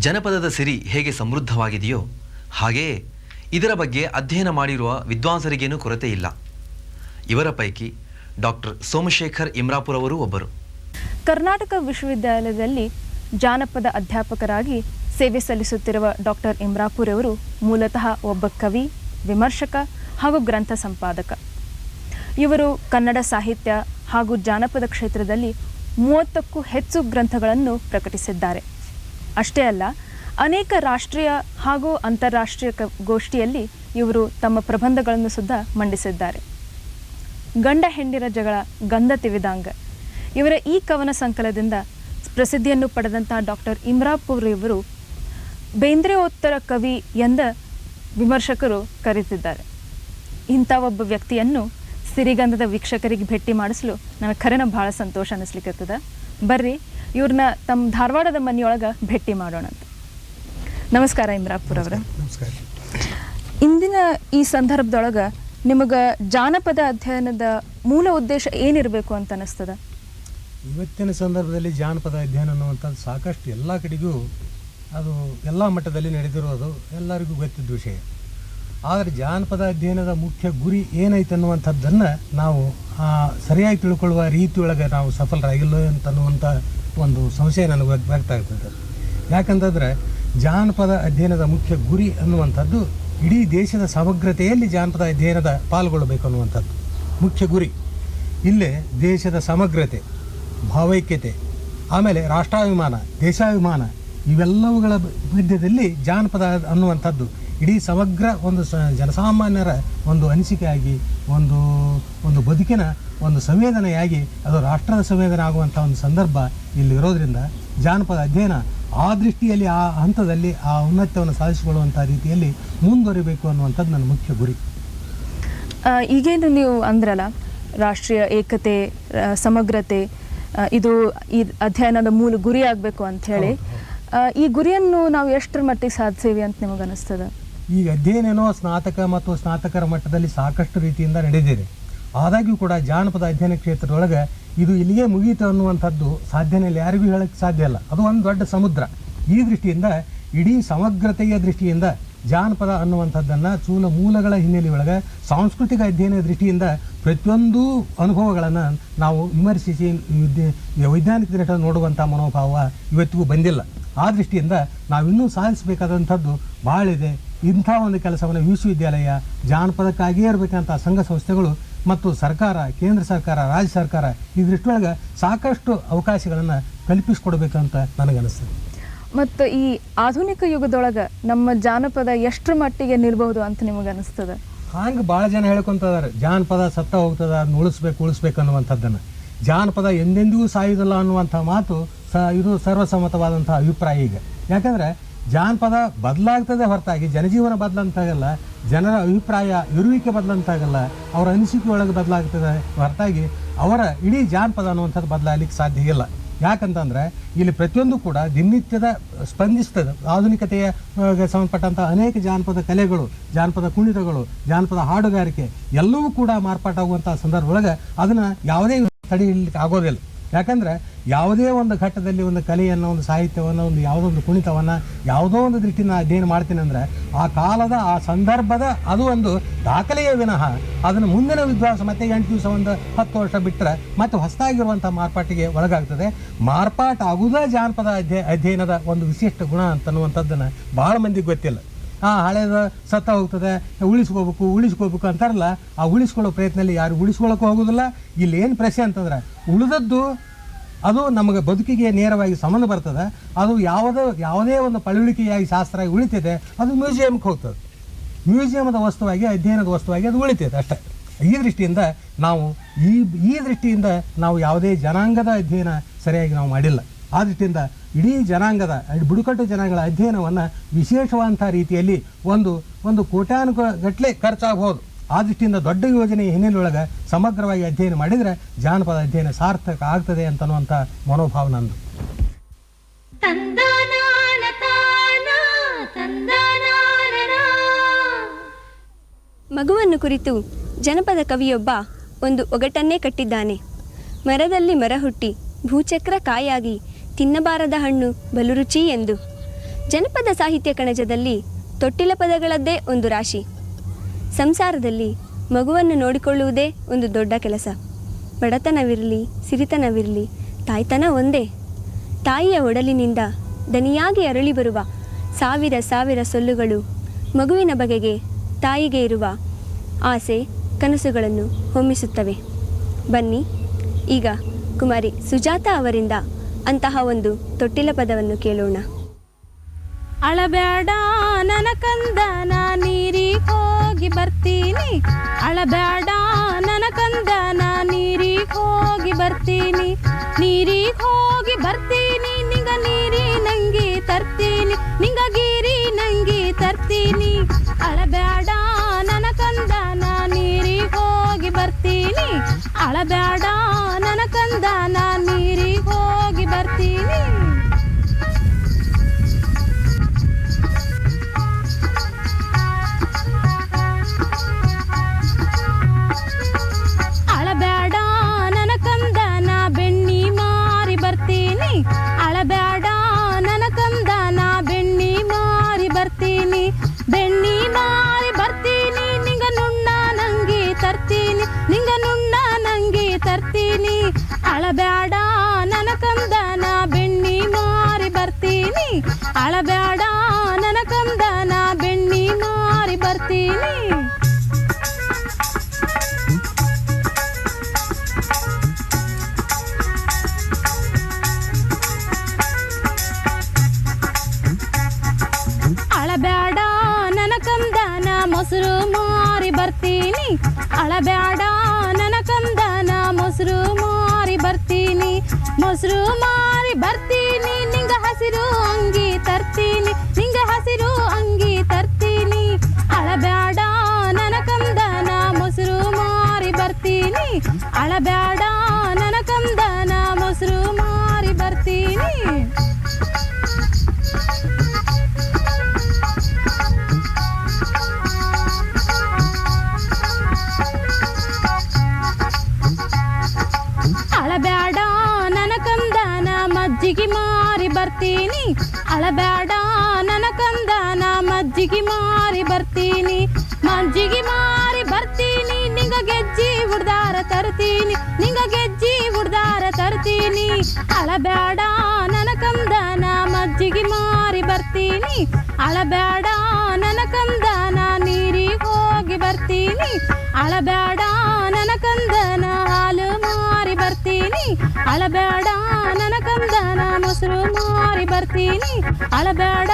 ಜನಪದದ ಸಿರಿ ಹೇಗೆ ಸಮೃದ್ಧವಾಗಿದೆಯೋ ಹಾಗೆಯೇ ಇದರ ಬಗ್ಗೆ ಅಧ್ಯಯನ ಮಾಡಿರುವ ವಿದ್ವಾಂಸರಿಗೇನೂ ಕೊರತೆ ಇಲ್ಲ. ಇವರ ಪೈಕಿ ಡಾಕ್ಟರ್ ಸೋಮಶೇಖರ್ ಇಮ್ರಾಪುರ್ ಅವರು ಒಬ್ಬರು. ಕರ್ನಾಟಕ ವಿಶ್ವವಿದ್ಯಾಲಯದಲ್ಲಿ ಜಾನಪದ ಅಧ್ಯಾಪಕರಾಗಿ ಸೇವೆ ಸಲ್ಲಿಸುತ್ತಿರುವ ಡಾಕ್ಟರ್ ಇಮ್ರಾಪುರ್ ಅವರು ಮೂಲತಃ ಒಬ್ಬ ಕವಿ, ವಿಮರ್ಶಕ ಹಾಗೂ ಗ್ರಂಥ ಸಂಪಾದಕ. ಇವರು ಕನ್ನಡ ಸಾಹಿತ್ಯ ಹಾಗೂ ಜಾನಪದ ಕ್ಷೇತ್ರದಲ್ಲಿ 30ಕ್ಕೂ ಹೆಚ್ಚು ಗ್ರಂಥಗಳನ್ನು ಪ್ರಕಟಿಸಿದ್ದಾರೆ. ಅಷ್ಟೇ ಅಲ್ಲ, ಅನೇಕ ರಾಷ್ಟ್ರೀಯ ಹಾಗೂ ಅಂತಾರಾಷ್ಟ್ರೀಯ ಗೋಷ್ಠಿಯಲ್ಲಿ ಇವರು ತಮ್ಮ ಪ್ರಬಂಧಗಳನ್ನು ಸುದ್ದ ಮಂಡಿಸಿದ್ದಾರೆ. ಗಂಡ ಹೆಂಡಿರ ಜಗಳ ಗಂಧ ತಿವಿದಾಂಗ ಇವರ ಈ ಕವನ ಸಂಕಲನದಿಂದ ಪ್ರಸಿದ್ಧಿಯನ್ನು ಪಡೆದಂಥ ಡಾಕ್ಟರ್ ಇಮ್ರಾಪುರ್ ಇವರು ಬೇಂದ್ರೆಯೋತ್ತರ ಕವಿ ಎಂದ ವಿಮರ್ಶಕರು ಕರೆದಿದ್ದಾರೆ. ಇಂಥ ಒಬ್ಬ ವ್ಯಕ್ತಿಯನ್ನು ಸಿರಿಗಂಧದ ವೀಕ್ಷಕರಿಗೆ ಭೇಟಿ ಮಾಡಿಸಲು ನನಗೆ ಖರೇನ ಭಾಳ ಸಂತೋಷ ಅನ್ನಿಸ್ಲಿಕ್ಕತ್ತದ. ಬರ್ರಿ ಇವ್ರನ್ನ ತಮ್ಮ ಧಾರವಾಡದ ಮನೆಯೊಳಗೆ ಭೇಟಿ ಮಾಡೋಣ ಅಂತ. ನಮಸ್ಕಾರ ಇಮ್ರಾಪುರ್ ಅವರ. ನಮಸ್ಕಾರ. ಇಂದಿನ ಈ ಸಂದರ್ಭದೊಳಗೆ ನಿಮಗೆ ಜಾನಪದ ಅಧ್ಯಯನದ ಮೂಲ ಉದ್ದೇಶ ಏನಿರಬೇಕು ಅಂತ ಅನ್ನಿಸ್ತದ? ಇವತ್ತಿನ ಸಂದರ್ಭದಲ್ಲಿ ಜಾನಪದ ಅಧ್ಯಯನ ಅನ್ನುವಂಥದ್ದು ಸಾಕಷ್ಟು ಎಲ್ಲ ಕಡೆಗೂ ಅದು ಎಲ್ಲ ಮಟ್ಟದಲ್ಲಿ ನಡೆದಿರೋದು ಎಲ್ಲರಿಗೂ ಗೊತ್ತಿದ್ದ ವಿಷಯ. ಆದರೆ ಜಾನಪದ ಅಧ್ಯಯನದ ಮುಖ್ಯ ಗುರಿ ಏನೈತೆ ಅನ್ನುವಂಥದ್ದನ್ನು ನಾವು ಸರಿಯಾಗಿ ತಿಳ್ಕೊಳ್ಳುವ ರೀತಿಯೊಳಗೆ ನಾವು ಸಫಲರಾಗಿಲ್ಲ ಅಂತನ್ನುವಂಥ ಒಂದು ಸಂಶಯ ನನಗೆ ವ್ಯಕ್ತ ಆಗ್ತದೆ. ಯಾಕಂತಂದರೆ ಜಾನಪದ ಅಧ್ಯಯನದ ಮುಖ್ಯ ಗುರಿ ಅನ್ನುವಂಥದ್ದು ಇಡೀ ದೇಶದ ಸಮಗ್ರತೆಯಲ್ಲಿ ಜಾನಪದ ಅಧ್ಯಯನದ ಪಾಲ್ಗೊಳ್ಳಬೇಕು ಅನ್ನುವಂಥದ್ದು ಮುಖ್ಯ ಗುರಿ. ಇಲ್ಲೇ ದೇಶದ ಸಮಗ್ರತೆ, ಭಾವೈಕ್ಯತೆ, ಆಮೇಲೆ ರಾಷ್ಟ್ರಾಭಿಮಾನ, ದೇಶಾಭಿಮಾನ ಇವೆಲ್ಲವುಗಳ ಮಧ್ಯದಲ್ಲಿ ಜಾನಪದ ಅನ್ನುವಂಥದ್ದು ಇಡೀ ಸಮಗ್ರ ಒಂದು ಜನಸಾಮಾನ್ಯರ ಒಂದು ಅನಿಸಿಕೆಯಾಗಿ ಒಂದು ಬದುಕಿನ ಒಂದು ಸಂವೇದನೆಯಾಗಿ ಅದು ರಾಷ್ಟ್ರದ ಸಂವೇದನೆ ಆಗುವಂಥ ಒಂದು ಸಂದರ್ಭ ಇಲ್ಲಿ ಇರೋದರಿಂದ ಜಾನಪದ ಅಧ್ಯಯನ ಆ ದೃಷ್ಟಿಯಲ್ಲಿ ಆ ಹಂತದಲ್ಲಿ ಆ ಔನ್ನತ್ಯವನ್ನು ಸಾಧಿಸಿಕೊಳ್ಳುವಂಥ ರೀತಿಯಲ್ಲಿ ಮುಂದುವರಿಬೇಕು ಅನ್ನುವಂಥದ್ದು ನನ್ನ ಮುಖ್ಯ ಗುರಿ. ಈಗೇನು ನೀವು ಅಂದ್ರಲ್ಲ, ರಾಷ್ಟ್ರೀಯ ಏಕತೆ, ಸಮಗ್ರತೆ ಇದು ಈ ಅಧ್ಯಯನದ ಮೂಲ ಗುರಿ ಆಗಬೇಕು ಅಂಥೇಳಿ, ಈ ಗುರಿಯನ್ನು ನಾವು ಎಷ್ಟರ ಮಟ್ಟಿಗೆ ಸಾಧಿಸೇವಿ ಅಂತ ನಿಮಗೆ ಅನಿಸ್ತದ? ಈಗ ಅಧ್ಯಯನ ಸ್ನಾತಕ ಮತ್ತು ಸ್ನಾತಕರ ಮಟ್ಟದಲ್ಲಿ ಸಾಕಷ್ಟು ರೀತಿಯಿಂದ ನಡೆದಿದೆ. ಆದಾಗ್ಯೂ ಕೂಡ ಜಾನಪದ ಅಧ್ಯಯನ ಕ್ಷೇತ್ರದೊಳಗೆ ಇದು ಇಲ್ಲಿಗೆ ಮುಗೀತು ಅನ್ನುವಂಥದ್ದು ಸಾಧ್ಯನೇ ಇಲ್ಲ, ಯಾರಿಗೂ ಹೇಳೋಕ್ಕೆ ಸಾಧ್ಯ ಇಲ್ಲ. ಅದು ಒಂದು ದೊಡ್ಡ ಸಮುದ್ರ. ಈ ದೃಷ್ಟಿಯಿಂದ ಇಡೀ ಸಮಗ್ರತೆಯ ದೃಷ್ಟಿಯಿಂದ ಜಾನಪದ ಅನ್ನುವಂಥದ್ದನ್ನು ಮೂಲಗಳ ಹಿನ್ನೆಲೆಯೊಳಗೆ ಸಾಂಸ್ಕೃತಿಕ ಅಧ್ಯಯನ ದೃಷ್ಟಿಯಿಂದ ಪ್ರತಿಯೊಂದು ಅನುಭವಗಳನ್ನು ನಾವು ವಿಮರ್ಶಿಸಿ ವೈಜ್ಞಾನಿಕ ದೃಷ್ಟಿ ನೋಡುವಂಥ ಮನೋಭಾವ ಇವತ್ತಿಗೂ ಬಂದಿಲ್ಲ. ಆ ದೃಷ್ಟಿಯಿಂದ ನಾವಿನ್ನೂ ಸಾಧಿಸಬೇಕಾದಂಥದ್ದು ಭಾಳ ಇದೆ. ಇಂಥ ಒಂದು ಕೆಲಸವನ್ನು ವಿಶ್ವವಿದ್ಯಾಲಯ, ಜಾನಪದಕ್ಕಾಗಿಯೇ ಇರಬೇಕಂತ ಸಂಘ ಸಂಸ್ಥೆಗಳು ಮತ್ತು ಸರ್ಕಾರ, ಕೇಂದ್ರ ಸರ್ಕಾರ, ರಾಜ್ಯ ಸರ್ಕಾರ ಈ ದೃಷ್ಟಿಯೊಳಗೆ ಸಾಕಷ್ಟು ಅವಕಾಶಗಳನ್ನು ಕಲ್ಪಿಸಿಕೊಡ್ಬೇಕಂತ ನನಗನ್ನಿಸ್ತದೆ. ಮತ್ತು ಈ ಆಧುನಿಕ ಯುಗದೊಳಗೆ ನಮ್ಮ ಜಾನಪದ ಎಷ್ಟರ ಮಟ್ಟಿಗೆ ನಿಲ್ಬಹುದು ಅಂತ ನಿಮಗೆ ಅನಿಸ್ತದೆ? ಹಂಗೆ ಭಾಳ ಜನ ಹೇಳ್ಕೊತಿದ್ದಾರೆ, ಜಾನಪದ ಸತ್ತ ಹೋಗ್ತದೆ, ಅದನ್ನ ಉಳಿಸ್ಬೇಕು ಅನ್ನುವಂಥದ್ದನ್ನು. ಜಾನಪದ ಎಂದೆಂದಿಗೂ ಸಾಯುವುದಿಲ್ಲ ಅನ್ನುವಂಥ ಮಾತು ಇದು ಸರ್ವಸಮ್ಮತವಾದಂಥ ಅಭಿಪ್ರಾಯ ಈಗ. ಯಾಕಂದರೆ ಜಾನಪದ ಬದಲಾಗ್ತದೆ ಹೊರತಾಗಿ ಜನಜೀವನ ಬದಲಂತಾಗಲ್ಲ, ಜನರ ಅಭಿಪ್ರಾಯ ಇರುವಿಕೆ ಬದಲಂತಾಗಲ್ಲ, ಅವರ ಅನಿಸಿಕೆ ಒಳಗೆ ಬದಲಾಗ್ತದೆ ಹೊರತಾಗಿ ಅವರ ಇಡೀ ಜಾನಪದ ಅನ್ನುವಂಥದ್ದು ಬದಲಾಗಲಿಕ್ಕೆ ಸಾಧ್ಯ ಇಲ್ಲ. ಯಾಕಂತಂದರೆ ಇಲ್ಲಿ ಪ್ರತಿಯೊಂದು ಕೂಡ ದಿನನಿತ್ಯದ ಸ್ಪಂದಿಸ್ತದೆ. ಆಧುನಿಕತೆಯ ಸಂಬಂಧಪಟ್ಟಂಥ ಅನೇಕ ಜಾನಪದ ಕಲೆಗಳು, ಜಾನಪದ ಕುಣಿತಗಳು, ಜಾನಪದ ಹಾಡುಗಾರಿಕೆ ಎಲ್ಲವೂ ಕೂಡ ಮಾರ್ಪಾಟಾಗುವಂಥ ಸಂದರ್ಭದೊಳಗೆ ಅದನ್ನು ಯಾವುದೇ ತಡೆ ಹಿಡಲಿಕ್ಕೆ ಆಗೋದಿಲ್ಲ. ಯಾಕಂದರೆ ಯಾವುದೇ ಒಂದು ಘಟ್ಟದಲ್ಲಿ ಒಂದು ಕಲೆಯನ್ನು, ಒಂದು ಸಾಹಿತ್ಯವನ್ನು, ಒಂದು ಯಾವುದೋ ಒಂದು ಕುಣಿತವನ್ನು ಯಾವುದೋ ಒಂದು ದೃಷ್ಟಿನ ಅಧ್ಯಯನ ಮಾಡ್ತೀನಿ ಅಂದರೆ ಆ ಕಾಲದ ಆ ಸಂದರ್ಭದ ಅದು ಒಂದು ದಾಖಲೆಯೇ ವಿನಃ ಅದನ್ನು ಮುಂದಿನ ವಿದ್ವಾಂಸ ಮತ್ತೆ 8 ದಿವಸ ಒಂದು 10 ವರ್ಷ ಬಿಟ್ಟರೆ ಮತ್ತೆ ಹೊಸದಾಗಿರುವಂಥ ಮಾರ್ಪಾಟಿಗೆ ಒಳಗಾಗ್ತದೆ. ಮಾರ್ಪಾಟಾಗುವುದೇ ಜಾನಪದ ಅಧ್ಯಯನದ ಒಂದು ವಿಶಿಷ್ಟ ಗುಣ ಅಂತನ್ನುವಂಥದ್ದನ್ನು ಭಾಳ ಮಂದಿಗೆ ಗೊತ್ತಿಲ್ಲ. ಹಳೇದು ಸತ್ತ ಹೋಗ್ತದೆ, ಉಳಿಸ್ಕೋಬೇಕು ಅಂತಾರಲ್ಲ, ಆ ಉಳಿಸ್ಕೊಳ್ಳೋ ಪ್ರಯತ್ನದಲ್ಲಿ ಯಾರು ಉಳಿಸ್ಕೊಳ್ಳೋಕ್ಕೂ ಹೋಗೋದಿಲ್ಲ. ಇಲ್ಲಿ ಏನು ಪ್ರಶ್ನೆ ಅಂತಂದ್ರೆ ಉಳಿದದ್ದು ಅದು ನಮಗೆ ಬದುಕಿಗೆ ನೇರವಾಗಿ ಸಂಬಂಧ ಬರ್ತದೆ. ಅದು ಯಾವುದೇ ಒಂದು ಪಳವಳಿಕೆಯಾಗಿ ಶಾಸ್ತ್ರವಾಗಿ ಉಳಿತಿದೆ, ಅದು ಮ್ಯೂಸಿಯಮ್ಗೆ ಹೋಗ್ತದೆ. ಮ್ಯೂಸಿಯಮದ ವಸ್ತುವಾಗಿ, ಅಧ್ಯಯನದ ವಸ್ತುವಾಗಿ ಅದು ಉಳಿತೈತೆ ಅಷ್ಟೇ. ಈ ದೃಷ್ಟಿಯಿಂದ ನಾವು ಈ ದೃಷ್ಟಿಯಿಂದ ನಾವು ಯಾವುದೇ ಜನಾಂಗದ ಅಧ್ಯಯನ ಸರಿಯಾಗಿ ನಾವು ಮಾಡಿಲ್ಲ. ಆ ದೃಷ್ಟಿಯಿಂದ ಇಡೀ ಜನಾಂಗದ ಬುಡಕಟ್ಟು ಜನಾಂಗಗಳ ಅಧ್ಯಯನವನ್ನು ವಿಶೇಷವಾದಂಥ ರೀತಿಯಲ್ಲಿ ಒಂದು ಕೋಟ್ಯಾನುಗಟ್ಟಲೆ ಖರ್ಚಾಗಬಹುದು. ಆ ದೃಷ್ಟಿಯಿಂದ ದೊಡ್ಡ ಯೋಜನೆ ಹಿನ್ನೆಲೆಯೊಳಗೆ ಸಮಗ್ರವಾಗಿ ಅಧ್ಯಯನ ಮಾಡಿದರೆ ಜಾನಪದ ಅಧ್ಯಯನ ಸಾರ್ಥಕ ಆಗ್ತದೆ ಅಂತನ್ನುವಂಥ ಮನೋಭಾವ ನಂದು. ಮಗುವನ್ನು ಕುರಿತು ಜನಪದ ಕವಿಯೊಬ್ಬ ಒಂದು ಒಗಟನ್ನೇ ಕಟ್ಟಿದ್ದಾನೆ. ಮರದಲ್ಲಿ ಮರ ಹುಟ್ಟಿ ಭೂಚಕ್ರ ಕಾಯಾಗಿ ತಿನ್ನಬಾರದ ಹಣ್ಣು ಬಲು ರುಚಿ ಎಂದು. ಜನಪದ ಸಾಹಿತ್ಯ ಕಣಜದಲ್ಲಿ ತೊಟ್ಟಿಲ ಪದಗಳದ್ದೇ ಒಂದು ರಾಶಿ. ಸಂಸಾರದಲ್ಲಿ ಮಗುವನ್ನು ನೋಡಿಕೊಳ್ಳುವುದೇ ಒಂದು ದೊಡ್ಡ ಕೆಲಸ. ಬಡತನವಿರಲಿ ಸಿರಿತನವಿರಲಿ ತಾಯ್ತನ ಒಂದೇ. ತಾಯಿಯ ಒಡಲಿನಿಂದ ದನಿಯಾಗಿ ಅರಳಿ ಬರುವ ಸಾವಿರ ಸಾವಿರ ಸೊಲ್ಲುಗಳು ಮಗುವಿನ ಬಗೆಗೆ ತಾಯಿಗೆ ಇರುವ ಆಸೆ ಕನಸುಗಳನ್ನು ಹೊಮ್ಮಿಸುತ್ತವೆ. ಬನ್ನಿ ಈಗ ಕುಮಾರಿ ಸುಜಾತಾ ಅವರಿಂದ ಅಂತಹ ಒಂದು ತೊಟ್ಟಿಲ ಪದವನ್ನು ಕೇಳೋಣ. ಅಳಬ್ಯಾಡ ನನ್ನ ಕಂದ ನಾ ನೀರಿಗೆ ಹೋಗಿ ಬರ್ತೀನಿ, ಅಳಬ್ಯಾಡ ನನ್ನ ಕಂದ ನಾ ನೀರಿಗೆ ಹೋಗಿ ಬರ್ತೀನಿ, ನೀರಿಗೆ ಹೋಗಿ ಬರ್ತೀನಿ, ನಿಂಗ ನೀರಿ ನಂಗಿ ತರ್ತೀನಿ, ನಿಂಗ ಗೀರಿ ನಂಗಿ ತರ್ತೀನಿ. ಅಳಬ್ಯಾಡ ನನ್ನ ಕಂದ ನಾ ನೀರಿಗೆ ಹೋಗಿ ಬರ್ತೀನಿ, ಅಳಬ್ಯಾಡ ನನ್ನ ಕಂದ ನಾ ನೀರಿಗೆ ಹೋಗಿ ಬರ್ತೀನಿ. ಅಳಬ್ಯಾಡ ನನ್ನ ಕಂದ ನಾ ಬೆಣ್ಣಿ ಮಾರಿ ಬರ್ತೀನಿ, ಅಳಬ್ಯಾಡ ನನ್ನ ಕಂದ ನಾ ಬೆಣ್ಣಿ ಮಾರಿ ಬರ್ತೀನಿ, ಬೆಣ್ಣಿ ಮಾರಿ ಬರ್ತೀನಿ, ನಿಂಗ ನುಣ್ಣ ನಂಗಿ ತರ್ತೀನಿ, ನಿಂಗ ನುಣ್ಣ ನಂಗಿ ತರ್ತೀನಿ. ಅಳಬ್ಯಾಡ ನನ್ನ ಕಂದ ನಾ ಬೆಣ್ಣಿ ಮಾರಿ ಬರ್ತೀನಿ, ಅಳಬ್ಯಾಡ ನನ್ನ ಕಂದ ನಾ ಬೆಣ್ಣಿ ಮಾರಿ ಬರ್ತೀನಿ. ಅಳಬ್ಯಾಡ ನನ್ನ ಕಂದ ನಾ ಮೊಸರು ಮಾರಿ ಬರ್ತೀನಿ, ಅಳಬ್ಯಾಡ ನನ್ನ ಕಂದ ನಾ ಮೊಸರು ಮಾರಿ ಬರ್ತೀನಿ, ಮೊಸರು ಮಾರಿ ಬರ್ತೀನಿ, ನಿಂಗ ಹಸಿರು ಅಂಗಿ ತರ್ತೀನಿ, ನಿಂಗ ಹಸಿರು ಅಂಗಿ ತರ್ತೀನಿ. ಅಳಬ್ಯಾಡ ನನ್ನ ಕಂದ ನಾ ಮೊಸರು ಮಾರಿ ಬರ್ತೀನಿ, ಅಳಬ್ಯಾಡ ನನ್ನ ಕಂದ ನಾ ಮೊಸರು ಮಾರಿ ಬರ್ತೀನಿ. ಅಳಬ್ಯಾಡ ನನ್ನ ಕಂದ ನಾ ಮಜ್ಜಿಗೆ ಮಾರಿ ಬರ್ತೀನಿ, ಅಳಬ್ಯಾಡ ನನ್ನ ಕಂದ ನಾ ಮಜ್ಜಿಗೆ ಮಾರಿ ಬರ್ತೀನಿ, ಮಜ್ಜಿಗೆ ಮಾರಿ ಬರ್ತೀನಿ, ನಿಂಗ ಗೆಜ್ಜಿ ಹುಡ್ದಾರ ತರ್ತೀನಿ, ನಿಂಗ ಗೆಜ್ಜಿ ಹುಡ್ದಾರ ತರ್ತೀನಿ. ಅಳಬ್ಯಾಡ ನನ್ನ ಕಂದ ನಾ ಮಜ್ಜಿಗೆ ಮಾರಿ ಬರ್ತೀನಿ, ಅಳಬ್ಯಾಡ ನನ್ನ ಕಂದ ನಾ ನೀರಿಗೆ ಹೋಗಿ ಬರ್ತೀನಿ, ಅಳಬ್ಯಾಡ ನನ್ನ ಕಂದ ನಾ ಹಾಲು ಮಾರಿ ಬರ್ತೀನಿ, ಅಳಬ್ಯಾಡ ನನ್ನ ಕಂದ ನಾ ಮೊಸರು ಮಾರಿ ಬರ್ತೀನಿ, ಅಳಬ್ಯಾಡ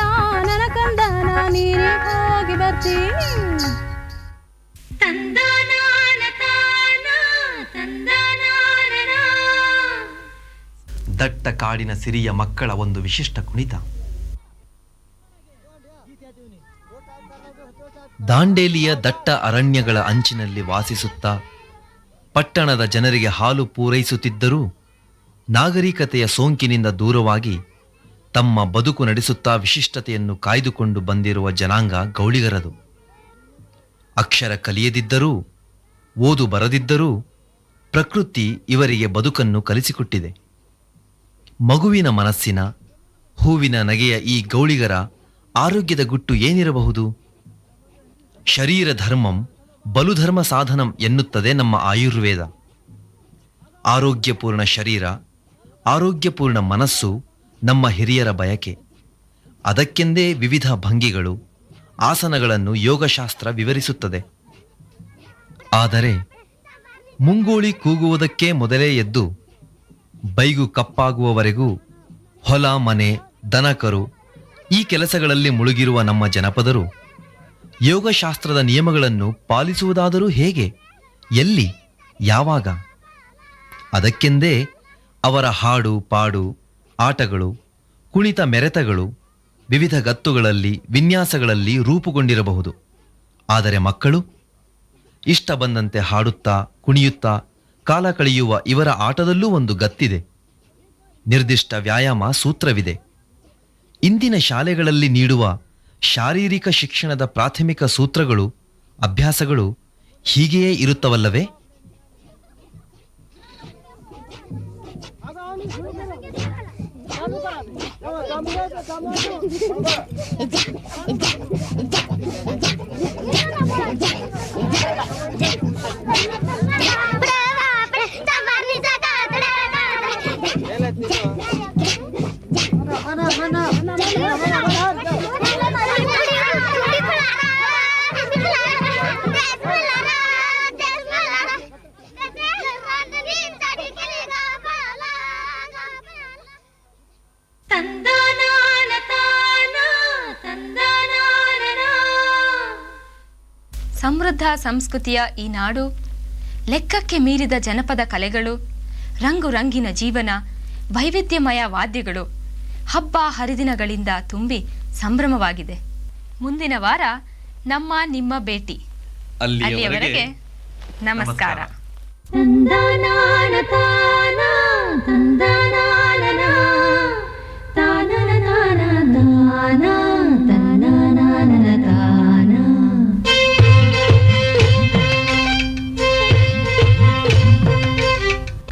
ನನ್ನ ಕಂದ ನಾ ನೀರಿಗೆ ಹೋಗಿ ಬರ್ತೀನಿ. ದಟ್ಟ ಕಾಡಿನ ಸಿರಿಯ ಮಕ್ಕಳ ಒಂದು ವಿಶಿಷ್ಟ ಕುಣಿತ. ದಾಂಡೇಲಿಯ ದಟ್ಟ ಅರಣ್ಯಗಳ ಅಂಚಿನಲ್ಲಿ ವಾಸಿಸುತ್ತಾ ಪಟ್ಟಣದ ಜನರಿಗೆ ಹಾಲು ಪೂರೈಸುತ್ತಿದ್ದರೂ ನಾಗರಿಕತೆಯ ಸೋಂಕಿನಿಂದ ದೂರವಾಗಿ ತಮ್ಮ ಬದುಕು ನಡೆಸುತ್ತಾ ವಿಶಿಷ್ಟತೆಯನ್ನು ಕಾಯ್ದುಕೊಂಡು ಬಂದಿರುವ ಜನಾಂಗ ಗೌಳಿಗರದು. ಅಕ್ಷರ ಕಲಿಯದಿದ್ದರೂ ಓದು ಬರದಿದ್ದರೂ ಪ್ರಕೃತಿ ಇವರಿಗೆ ಬದುಕನ್ನು ಕಲಿಸಿಕೊಟ್ಟಿದೆ. ಮಗುವಿನ ಮನಸ್ಸಿನ ಹೂವಿನ ನಗೆಯ ಈ ಗೌಳಿಗರ ಆರೋಗ್ಯದ ಗುಟ್ಟು ಏನಿರಬಹುದು? ಶರೀರ ಧರ್ಮಂ ಬಲುಧರ್ಮ ಸಾಧನಂ ಎನ್ನುತ್ತದೆ ನಮ್ಮ ಆಯುರ್ವೇದ. ಆರೋಗ್ಯಪೂರ್ಣ ಶರೀರ, ಆರೋಗ್ಯಪೂರ್ಣ ಮನಸ್ಸು ನಮ್ಮ ಹಿರಿಯರ ಬಯಕೆ. ಅದಕ್ಕೆಂದೇ ವಿವಿಧ ಭಂಗಿಗಳು, ಆಸನಗಳನ್ನು ಯೋಗಶಾಸ್ತ್ರ ವಿವರಿಸುತ್ತದೆ. ಆದರೆ ಮುಂಗೋಳಿ ಕೂಗುವುದಕ್ಕೆ ಮೊದಲೇ ಎದ್ದು ಬೈಗು ಕಪ್ಪಾಗುವವರೆಗೂ ಹೊಲ ಮನೆ ದನಕರು ಈ ಕೆಲಸಗಳಲ್ಲಿ ಮುಳುಗಿರುವ ನಮ್ಮ ಜನಪದರು ಯೋಗಶಾಸ್ತ್ರದ ನಿಯಮಗಳನ್ನು ಪಾಲಿಸುವುದಾದರೂ ಹೇಗೆ, ಎಲ್ಲಿ, ಯಾವಾಗ? ಅದಕ್ಕೆಂದೇ ಅವರ ಹಾಡು ಪಾಡು, ಆಟಗಳು, ಕುಣಿತ ಮೆರೆತಗಳು ವಿವಿಧ ಗತ್ತುಗಳಲ್ಲಿ ವಿನ್ಯಾಸಗಳಲ್ಲಿ ರೂಪುಗೊಂಡಿರಬಹುದು. ಆದರೆ ಮಕ್ಕಳು ಇಷ್ಟ ಬಂದಂತೆ ಹಾಡುತ್ತಾ ಕುಣಿಯುತ್ತಾ ಕಾಲ ಕಳೆಯುವ ಇವರ ಆಟದಲ್ಲೂ ಒಂದು ಗತ್ತಿದೆ, ನಿರ್ದಿಷ್ಟ ವ್ಯಾಯಾಮ ಸೂತ್ರವಿದೆ. ಇಂದಿನ ಶಾಲೆಗಳಲ್ಲಿ ನೀಡುವ ಶಾರೀರಿಕ ಶಿಕ್ಷಣದ ಪ್ರಾಥಮಿಕ ಸೂತ್ರಗಳು, ಅಭ್ಯಾಸಗಳು ಹೀಗೆಯೇ ಇರುತ್ತವಲ್ಲವೇ? ಸಮೃದ್ಧ ಸಂಸ್ಕೃತಿಯ ಈ ನಾಡು, ಲೆಕ್ಕಕ್ಕೆ ಮೀರಿದ ಜನಪದ ಕಲೆಗಳು, ರಂಗು ರಂಗಿನ ಜೀವನ, ವೈವಿಧ್ಯಮಯ ವಾದ್ಯಗಳು, ಹಬ್ಬ ಹರಿದಿನಗಳಿಂದ ತುಂಬಿ ಸಂಭ್ರಮವಾಗಿದೆ. ಮುಂದಿನ ವಾರ ನಿಮ್ಮ ಭೇಟಿ. ಅಲ್ಲಿಯವರೆಗೆ ನಮಸ್ಕಾರ.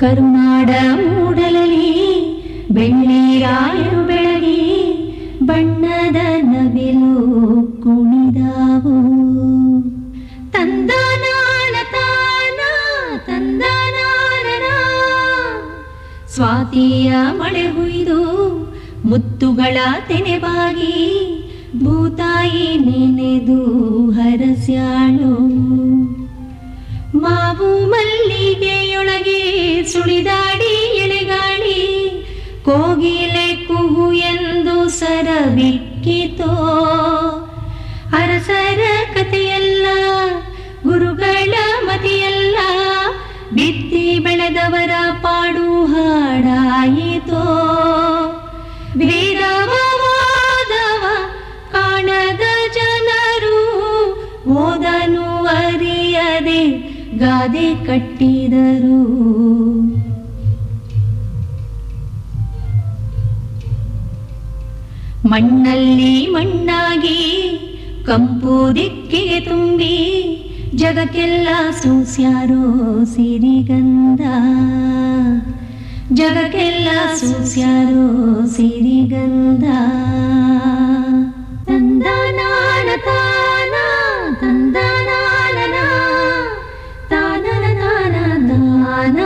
ಕರುನಾಡ ಮೂಡಲಲ್ಲಿ ಬೆಳ್ಳಿರಾಯರು ಬೆಳಗಿ ಬಣ್ಣದ ನವಿಲು ಕುಣಿದಾವು. ತಂದನಾನ ತಾನ ತಂದನಾನ ಸ್ವಾತಿಯ ಮಳೆ ಹುಯ್ದು ಮುತ್ತುಗಳ ತೆನೆಬಾಗಿ ಭೂತಾಯಿ ನೆನೆದು ಹರಸ್ಯಾಳು. ಮಾವು ಮಲ್ಲಿಗೆಯೊಳಗೆ ಸುಳಿದಾಡಿ ಎಳೆಗಾಳಿ ಕೋಗಿಲೆ ಕುಹು ಎಂದು ಸರಬಿಕ್ಕಿತೋ. ಅರಸರ ಕಥೆಯಲ್ಲ, ಗುರುಗಳ ಮತಿಯಲ್ಲ, ಬಿತ್ತಿ ಬೆಳೆದವರ ಪಾಡು ಹಾಡಾಯಿತೋ. ವೇದವಾದವ ಕಾಣದ ಜನರು ಓದನು ಅರಿಯದೆ ಗಾದೆ ಕಟ್ಟಿದರು. ಮಣ್ಣಲ್ಲಿ ಮಣ್ಣಾಗಿ ಕಂಪು ದಿಕ್ಕಿಗೆ ತುಂಬಿ ಜಗಕ್ಕೆಲ್ಲ ಸೂಸ್ಯಾರೋ ಸಿರಿಗಂಧ. ಜಗಕ್ಕೆಲ್ಲ ಸೂಸ್ಯಾರೋ ಸಿರಿಗಂಧ. ತಂದನಾನ ತಾನ ತಂದನಾನ ತಾನನ ತಾನ ತಾನ